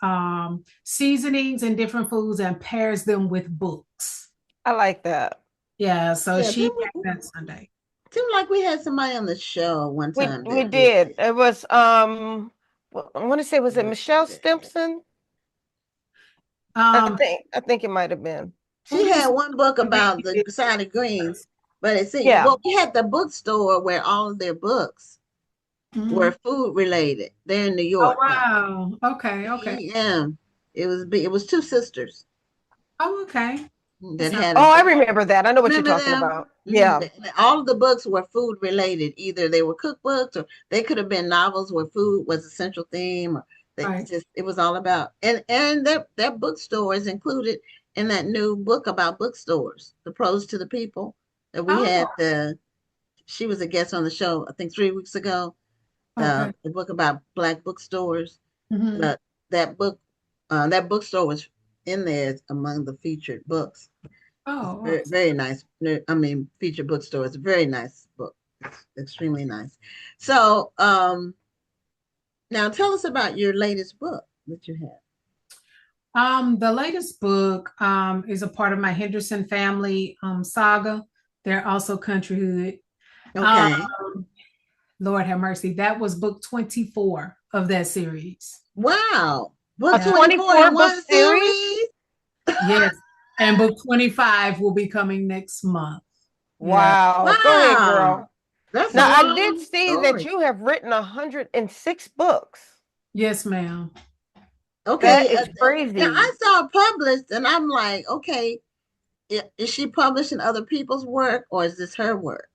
seasonings and different foods and pairs them with books. I like that. Yeah. So she came that Sunday. Seemed like we had somebody on the show one time. We did. It was well, I want to say, was it Michelle Stimpson? Um, I think it might have been. She had one book about the side of greens, but it seemed, Yeah. well, we had the bookstore where all of their books were food related. They're in New York. Oh wow. Okay. Okay. Yeah. It was two sisters Oh, okay. that had. Oh, I remember that. I know what you're Remember talking them? about. Yeah. All of the books were food related. Either they were cookbooks or they could have been novels where food was a central theme. Or Right. it was all about, and that bookstore is included in that new book about bookstores, The Pros to the People, that we had. She was a guest on the show, I think 3 weeks ago. Okay. The book about Black bookstores. Mhm. That bookstore was in there among the featured books. Oh, Very, very nice. I mean, featured bookstore. It's a very nice book. It's extremely nice. So, now tell us about your latest book that you have. the latest book is a part of my Henderson family saga. They're also Country Hood. Okay. Lord have mercy. That was book 24 of that series. Wow. A 24 book series? Yes. And book 25 will be coming next month. Wow. Wow. Go ahead, girl. That's now, a I did see story. that you have written 106 books. Yes, ma'am. Okay. That is crazy. Now, I saw it published and I'm like, okay, is she publishing other people's work or is this her work?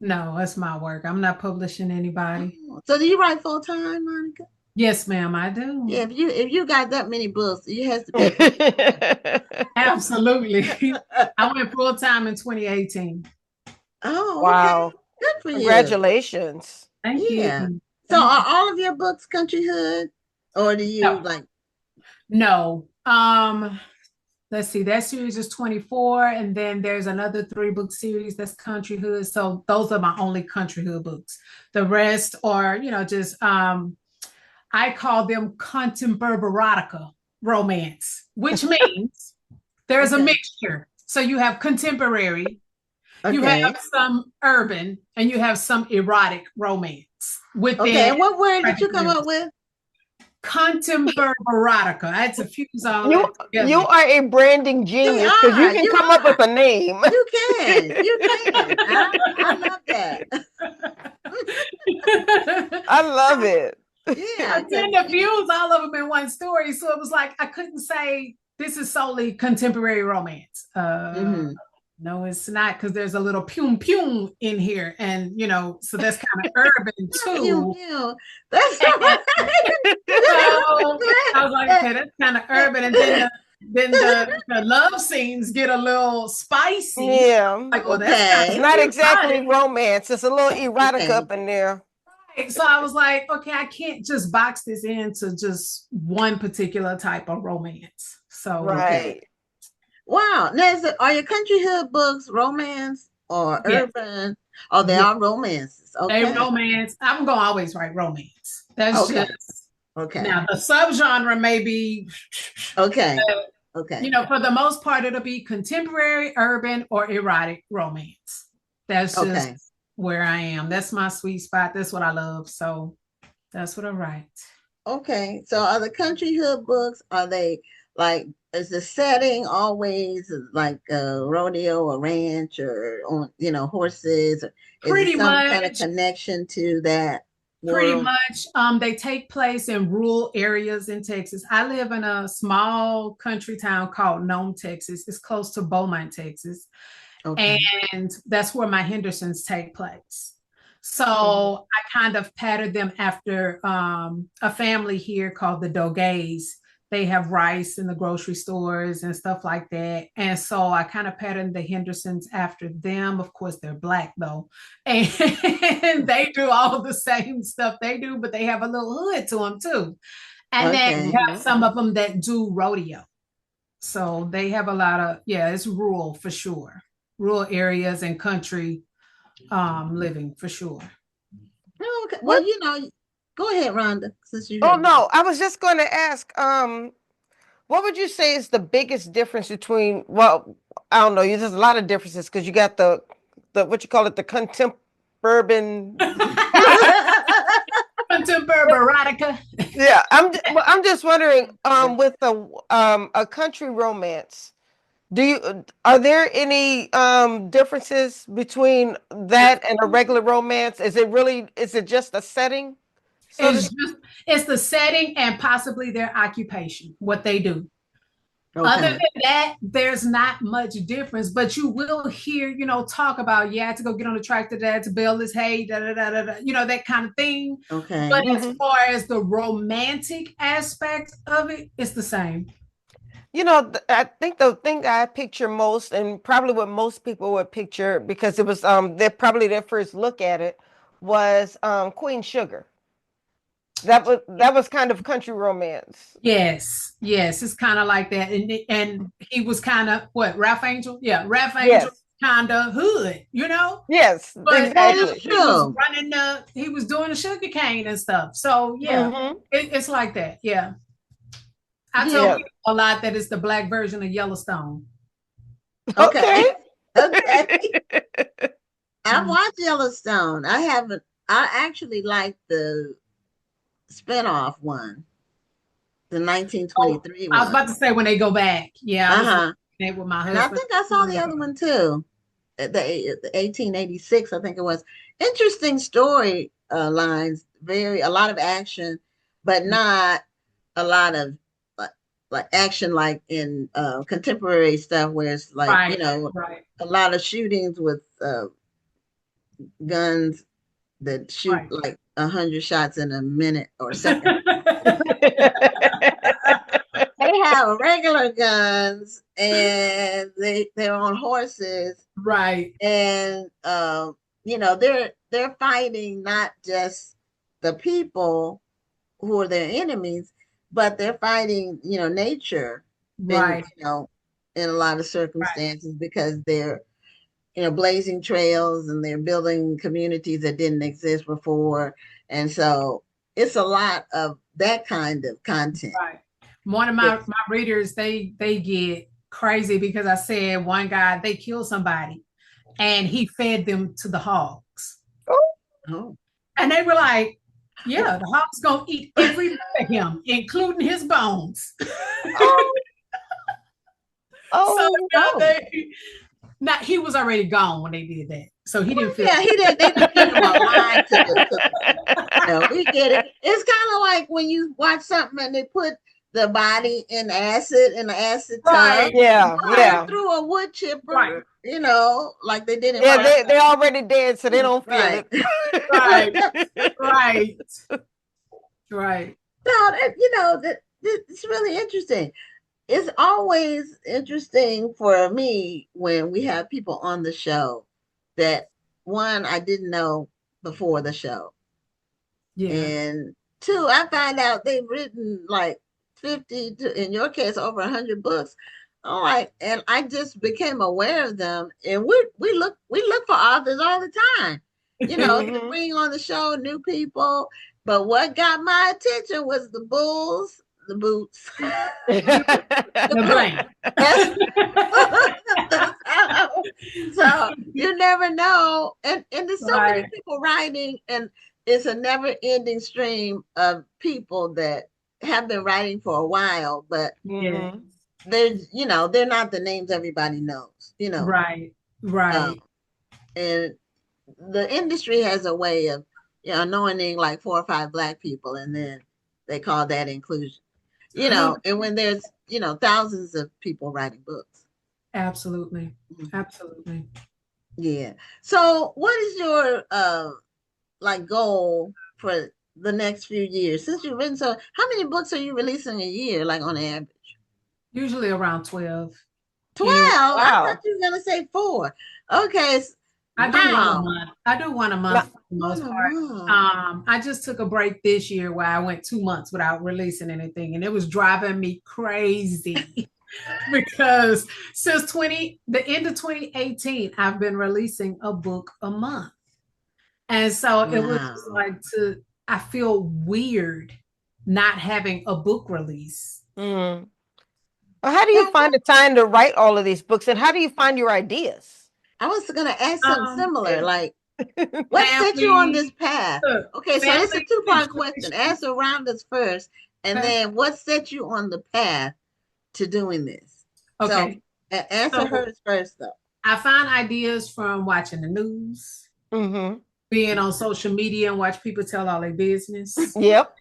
No, that's my work. I'm not publishing anybody. So do you write full time, Monica? Yes, ma'am, I do. Yeah, if you got that many books, you have to be. Absolutely. I went full time in 2018. Oh, wow. Okay. Good for Congratulations. Thank you. So are all of your books Country Hood? Or do you like? No. Let's see, that series is 24, and then there's another 3-book series that's Country Hood. So those are my only Country Hood books. The rest are, just I call them contemporary romance, which means there's a mixture. So you have contemporary, you have some urban, and you have some erotic romance. Okay, and what word did you come up with? Contemporary. I had to fuse all you, that together. You are a branding genius because you can come up with a name. You can. I love that. I love it. Yeah, I tend to fuse all of them in one story. So it was like I couldn't say this is solely contemporary romance. No, it's not, because there's a little pum in here, and so that's kind of urban too. That's right. So I was like, okay, that's kind of urban, and then the love scenes get a little spicy. Yeah, like, well, that's it's not exactly romance. It's a little erotic up in there. So I was like, okay, I can't just box this into just one particular type of romance. So right. Wow. Now, are your Country Hood books romance or urban? Oh, they are romances. Okay. They romance. I'm going to always write romance. That's just okay. Now the subgenre may be okay. For the most part, it'll be contemporary, urban, or erotic romance. That's just where I am. That's my sweet spot. That's what I love. So that's what I write. Okay. So are the Country Hood books, are they like, is the setting always like a rodeo or ranch or on, horses? Or pretty is there some much kind of connection to that? Pretty much. They take place in rural areas in Texas. I live in a small country town called Nome, Texas. It's close to Beaumont, Texas. Okay. And that's where my Hendersons take place. So I kind of patterned them after a family here called the Dogays. They have rice in the grocery stores and stuff like that. And so I kind of patterned the Hendersons after them. Of course, they're Black though. And they do all the same stuff they do, but they have a little hood to them too. And then you have some of them that do rodeo. So they have a lot of, it's rural for sure. Rural areas and country living for sure. Okay. Well, go ahead, Rhonda. No, I was just going to ask, what would you say is the biggest difference between, well, I don't know, there's a lot of differences because you got the what you call it, the bourbon. Contemporary erotica. Yeah, I'm just wondering, with a country romance, are there any differences between that and a regular romance? Is it just a setting? It's the setting and possibly their occupation, what they do. Okay. Other than that, there's not much difference, but you will hear, talk about, I had to go get on the tractor, dad to bale this hay, da, da, da, da, da, that kind of thing. Okay. But as far as the romantic aspect of it, it's the same. I think the thing I picture most, and probably what most people would picture, because it was probably their first look at it, was Queen Sugar. That was kind of country romance. Yes, it's kind of like that, and he was kind of Ralph Angel, Ralph Angel, Yes. kind of hood, Yes, but exactly. he was he was doing the sugar cane and stuff. So it's like that. Yeah, I tell people a lot that it's the black version of Yellowstone. Okay. I watched Yellowstone. I actually like the spinoff one, the 1923 one. I was about to say when they go back. Yeah. With my husband. And I think I saw the other one too. The 1886, I think it was. Interesting story lines, a lot of action, but not a lot of like action like in contemporary stuff where it's like, a lot of shootings with guns that shoot like 100 shots in a minute or second. They have regular guns and they're on horses. Right. And they're fighting not just the people who are their enemies, but they're fighting, nature. Right. In a lot of circumstances because they're blazing trails and they're building communities that didn't exist before. And so it's a lot of that kind of content. Right. One of my readers, they get crazy because I said one guy, they killed somebody and he fed them to the hogs. Oh. And they were like, the hog's going to eat every bit of him, including his bones. He was already gone when they did that, so he didn't feel. Yeah, he didn't. They didn't give him a line to we get it. It's kind of like when you watch something and they put the body in acid tub. Yeah. Through a wood chipper, like they did. They're already dead, so they don't feel it. Right. So it's really interesting. It's always interesting for me when we have people on the show that, one, I didn't know before the show. Yeah. And two, I find out they've written like 50, in your case, over 100 books. All right. And I just became aware of them. And we look for authors all the time, to bring on the show new people. But what got my attention was the bulls, the boots, the brain. So you never know, and there's so many people writing, and it's a never-ending stream of people that have been writing for a while, but they're not the names everybody knows. Right. And the industry has a way of anointing like 4 or 5 Black people, and then they call that inclusion. And when there's, thousands of people writing books. Absolutely. Yeah. So what is your goal for the next few years? Since you've written how many books are you releasing a year, like on average? Usually around 12. 12? Wow. I thought you were going to say 4. Okay. I do one a month for the most part. I just took a break this year where I went 2 months without releasing anything, and it was driving me crazy because since the end of 2018, I've been releasing a book a month. And so it was just like I feel weird not having a book release. Well, how do you find the time to write all of these books, and how do you find your ideas? I was going to ask something similar. Like, What set you on this Family, path? look, Okay, so it's a family two-part question. situations. Answer Rhonda's first, and Okay. then what set you on the path to doing this? So Okay. answer So hers first, though. I find ideas from watching the news, Mm-hmm. being on social media and watch people tell all their business. Yep.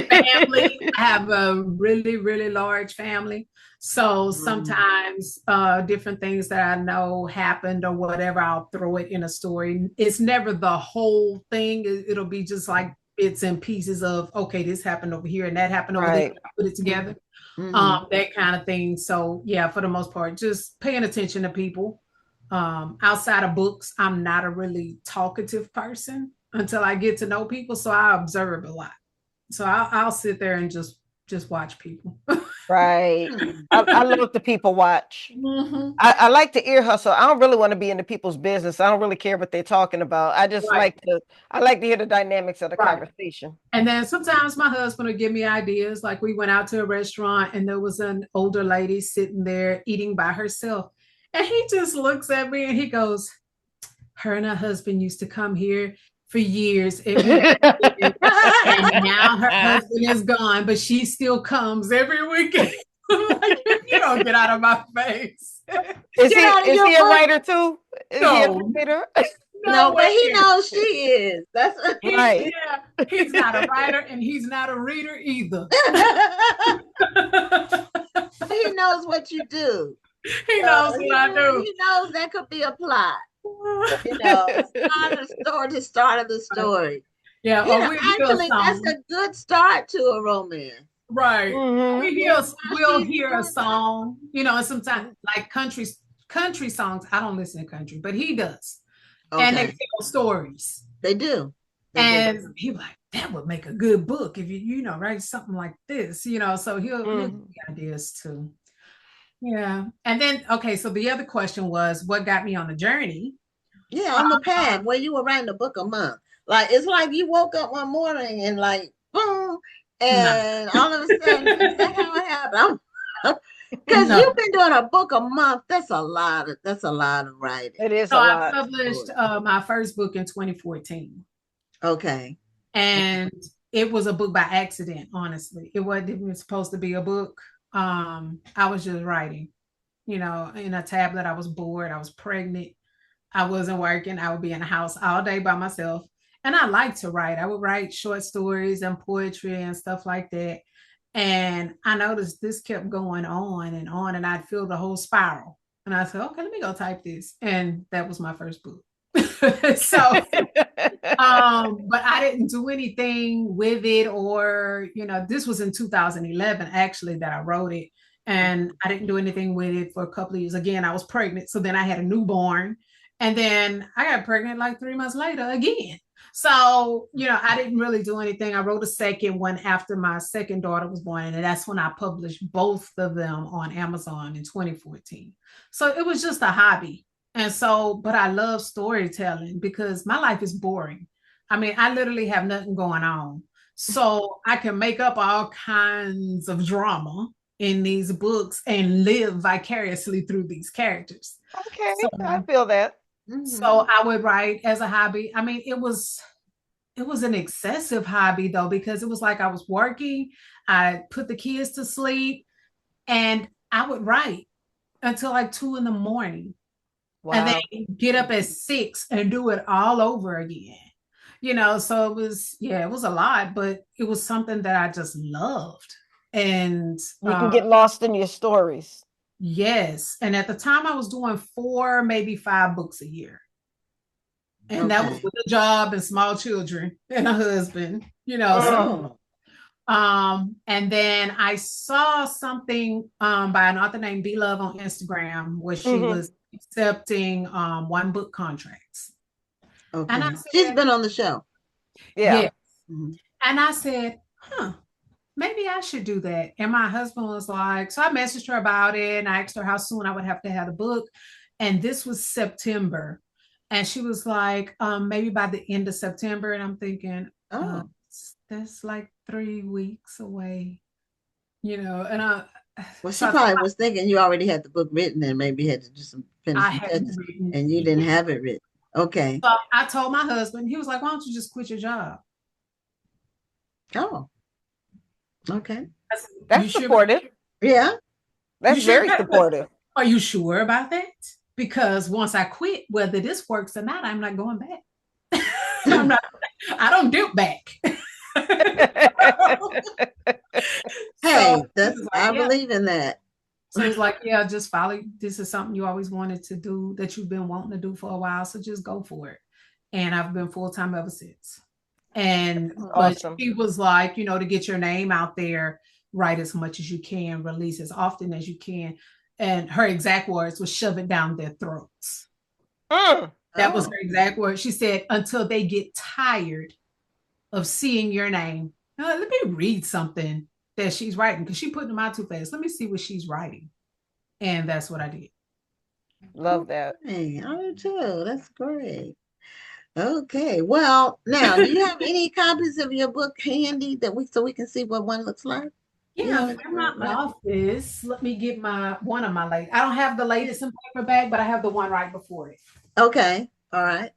Family. I have a really, really large family. So sometimes different things that I know happened or whatever, I'll throw it in a story. It's never the whole thing. It'll be just like bits and pieces of, okay, this happened over here and that happened over there. Right. I put it together. Mhm. That kind of thing. So yeah, for the most part, just paying attention to people. Outside of books, I'm not a really talkative person until I get to know people. So I observe a lot. So I'll sit there and just watch people. Right. I love the people watch. Mhm. I like to ear hustle. I don't really want to be into people's business. I don't really care what they're talking about. I just Right. like to hear the dynamics of the Right. conversation. And then sometimes my husband will give me ideas. Like we went out to a restaurant and there was an older lady sitting there eating by herself. And he just looks at me and he goes, her and her husband used to come here for years every weekend. And now her husband is gone, but she still comes every weekend. I'm like, you don't get out of my face. Is Get out of he your a book. writer too? Is he a No. writer? No, but he way. knows she is. That's Right. Yeah, he's not a writer and he's not a reader either. He knows what you do. He knows what I do. He knows that could be a plot. You know, start of the story. Yeah, You or know, we hear actually, that's songs. a good start to a romance. Right. Mhm. We'll hear a song, you know, and sometimes like country songs. I don't listen to country, but he does. And they Okay, tell stories. they do. They do. And he like, that would make a good book if you know, write something like this, you know. So he'll give me ideas too. Yeah. And then okay, so the other question was what got me on the journey? Yeah, on the path where you were writing a book a month. Like it's like you woke up one morning and like boom, and all of a sudden is that how it happened? Because you've been doing a book a month. That's a lot of writing. It is So a I lot. published my first book in 2014. Okay. And it was a book by accident, honestly. It wasn't even supposed to be a book. I was just writing, you know, in a tablet. I was bored. I was pregnant. I wasn't working. I would be in the house all day by myself. And I like to write. I would write short stories and poetry and stuff like that. And I noticed this kept going on, and I'd feel the whole spiral. And I said, okay, let me go type this. And that was my first book. So but I didn't do anything with it, or you know, this was in 2011 actually that I wrote it, and I didn't do anything with it for a couple of years. Again, I was pregnant, so then I had a newborn, and then I got pregnant like 3 months later again. So you know, I didn't really do anything. I wrote a second one after my second daughter was born, and that's when I published both of them on Amazon in 2014. So it was just a hobby. And so, but I love storytelling because my life is boring. I mean, I literally have nothing going on. So I can make up all kinds of drama in these books and live vicariously through these characters. Okay, So, I feel that. so I would write as a hobby. I mean, it was an excessive hobby though, because it was like I was working, I put the kids to sleep, and I would write until like 2 in the morning. Wow. And then get up at 6 and do it all over again. You know, so it was a lot, but it was something that I just loved. And You can get lost in your stories. yes. And at the time I was doing 4, maybe 5 books a year. And that was with a job and small children and a husband, you know. So and then I saw something by an author named B Love on Instagram where she was accepting 1-book contracts. Okay. And I said, she's been on the show. Yeah. Yes. And I said, maybe I should do that. And my husband was like, so I messaged her about it and I asked her how soon I would have to have the book. And this was September. And she was like, maybe by the end of September. And I'm thinking, that's like 3 weeks away, you know. And well, she probably was thinking you already had the book written and maybe had to do some finishing touches, and you didn't have it written. Okay. So I told my husband, he was like, why don't you just quit your job? Oh, okay. I said, That's you sure? supportive. Yeah. That's You sure very about that? supportive. Are you sure about that? Because once I quit, whether this works or not, I'm not going back. I don't do back. Hey, So that's like, I yeah. believe in that. So he's like, yeah, just follow. This is something you always wanted to do that you've been wanting to do for a while. So just go for it. And I've been full-time ever since. And but Awesome. he was like, to get your name out there, write as much as you can, release as often as you can. And her exact words was shove it down their throats. That was her exact word. She said, until they get tired of seeing your name. Let me read something that she's writing, because she put them out too fast. Let me see what she's writing. And that's what I did. Love that. Hey, I do too. That's great. Okay. Well, now, do you have any copies of your book handy so we can see what one looks like? Yeah, in my office. Let me get one of my latest. I don't have the latest in paperback, but I have the one right before it. Okay. All right.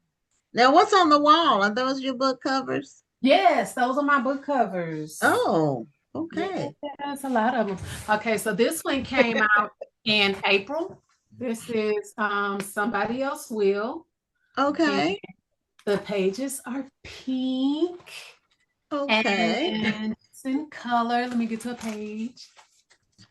Now, what's on the wall? Are those your book covers? Yes, those are my book covers. Oh, okay. Yeah, that's a lot of them. Okay, so this one came out in April. This is Somebody Else Will. Okay. And the pages are pink. Okay. And it's in color. Let me get to a page.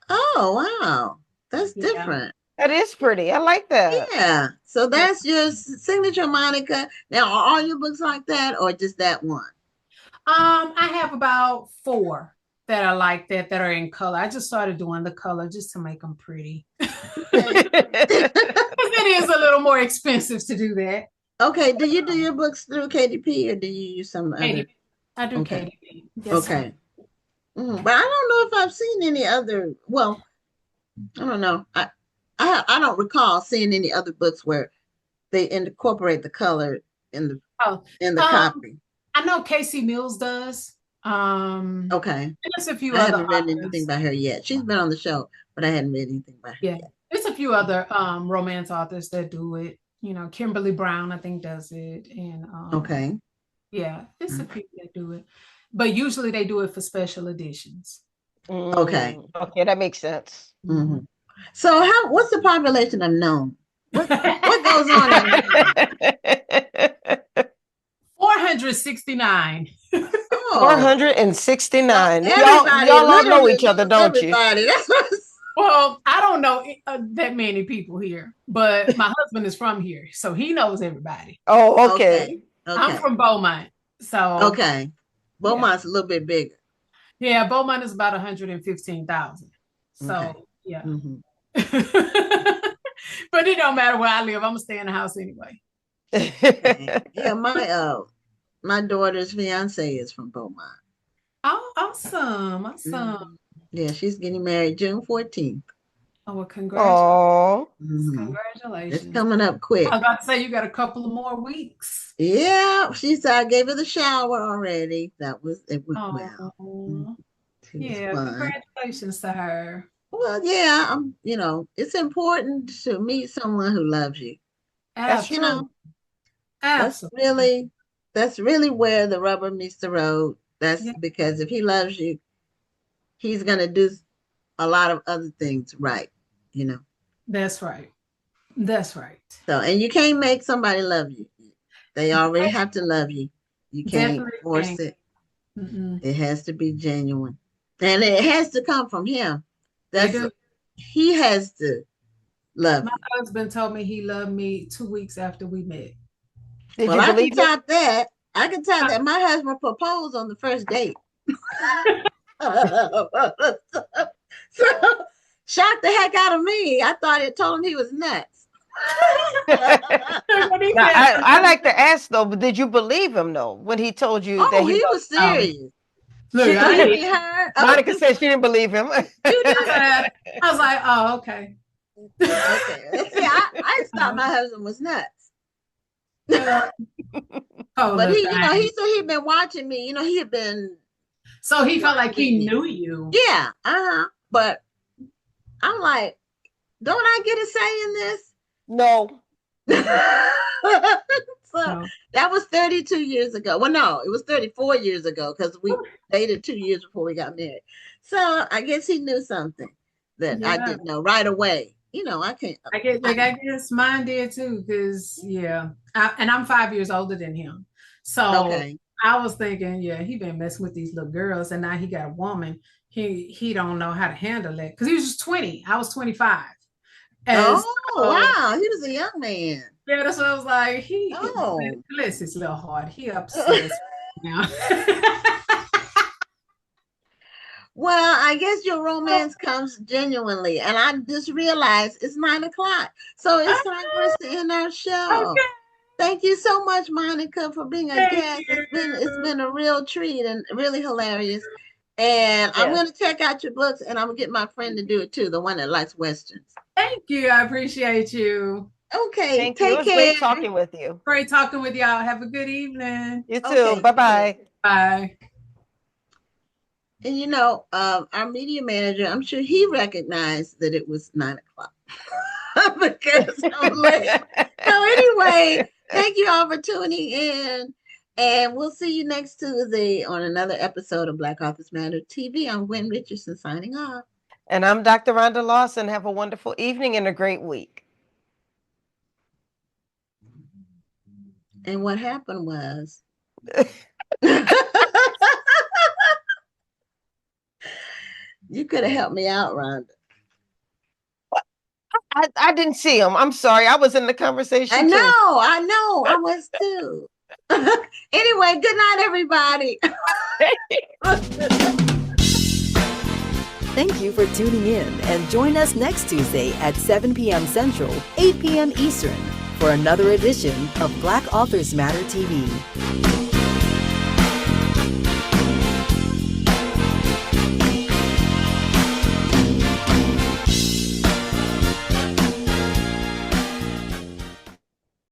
Oh, wow. That's different. That is pretty. I like that. Yeah. So that's your signature, Monica. Now, are all your books like that or just that one? I have about 4 that are like that are in color. I just started doing the color just to make them pretty. It is a little more expensive to do that. Okay. Do you do your books through KDP or do you use some other? I do KDP. Yes, okay. But I don't know if I've seen any other. Well, I don't know. I don't recall seeing any other books where they incorporate the color in the copy. I know Casey Mills does. Okay. And there's a few I other haven't read authors. anything by her yet. She's been on the show, but I hadn't read anything by her yet. There's a few other romance authors that do it. Kimberly Brown, I think, does it. And okay. Yeah, it's a few that do it. But usually they do it for special editions. Okay. Okay, that makes sense. Mm-hmm. So what's the population of gnome? What goes on in 469. 469. Everybody, y'all all know each other, don't you? Well, I don't know that many people here, but my husband is from here, so he knows everybody. Oh, okay. I'm from Beaumont, so okay. Beaumont's a little bit bigger. Yeah, Beaumont is about 115,000. So yeah. But it don't matter where I live. I'm gonna stay in the house anyway. Yeah, my daughter's fiance is from Beaumont. Oh, awesome. Yeah, she's getting married June 14th. Oh, well, congratulations. It's coming up quick. I was about to say you got a couple of more weeks. Yeah, she said I gave her the shower already. It went well. Yeah, congratulations to her. Well, yeah, it's important to meet someone who loves you. Absolutely. That's really where the rubber meets the road. That's because if he loves you, he's gonna do a lot of other things right, That's right. So, and you can't make somebody love you. They already have to love you. You can't force it. It has to be genuine. And it has to come from him. He has to love you. My husband told me he loved me 2 weeks after we met. Well, I can top that. My husband proposed on the first date. So shocked the heck out of me. I thought it told him he was nuts. Now, I like to ask though, but did you believe him though when he told you that he was serious? Monica said she didn't believe him. I was like, oh, okay. Okay. See, I thought my husband was nuts. But he said he'd been watching me. He had been. So he felt like he knew you. Yeah. But I'm like, don't I get a say in this? No. So No. that was 32 years ago. Well, no, it was 34 years ago because we dated 2 years before we got married. So I guess he knew something that I Yeah. didn't know right away. You know, I can't. I guess mine did too, because and I'm 5 years older than him. So Okay. I was thinking, yeah, he been messing with these little girls, and now he got a woman. He don't know how to handle it because he was just 20. I was 25. And Oh, so, wow. He was a young man. yeah, that's what I was like. Oh. Bless his little heart. He upstairs now. Well, I guess your romance comes genuinely. And I just realized it's 9:00. So it's time for us to end our show. Okay. Thank you so much, Monica, for being a Thank guest. you. It's been a real treat and really hilarious. And I'm going to check out your books, and I'm going to get my friend to do it too, the one that likes Westerns. Thank you. I appreciate you. Okay. Thank you. It Take was care. great talking with you. Great talking with y'all. Have a good evening. You too. Okay. Bye-bye. Bye. And you know, our media manager, I'm sure he recognized that it was 9:00 because I'm late. So anyway, thank you all for tuning in. And we'll see you next Tuesday on another episode of Black Authors Matter TV. I'm Gwen Richardson signing off. And I'm Dr. Rhonda Lawson. Have a wonderful evening and a great week. And what happened was you could have helped me out, Rhonda. I didn't see him. I'm sorry. I was in the conversation. I know. I was too. Anyway, good night, everybody. Thank you for tuning in, and join us next Tuesday at 7 p.m. Central, 8 p.m. Eastern for another edition of Black Authors Matter TV.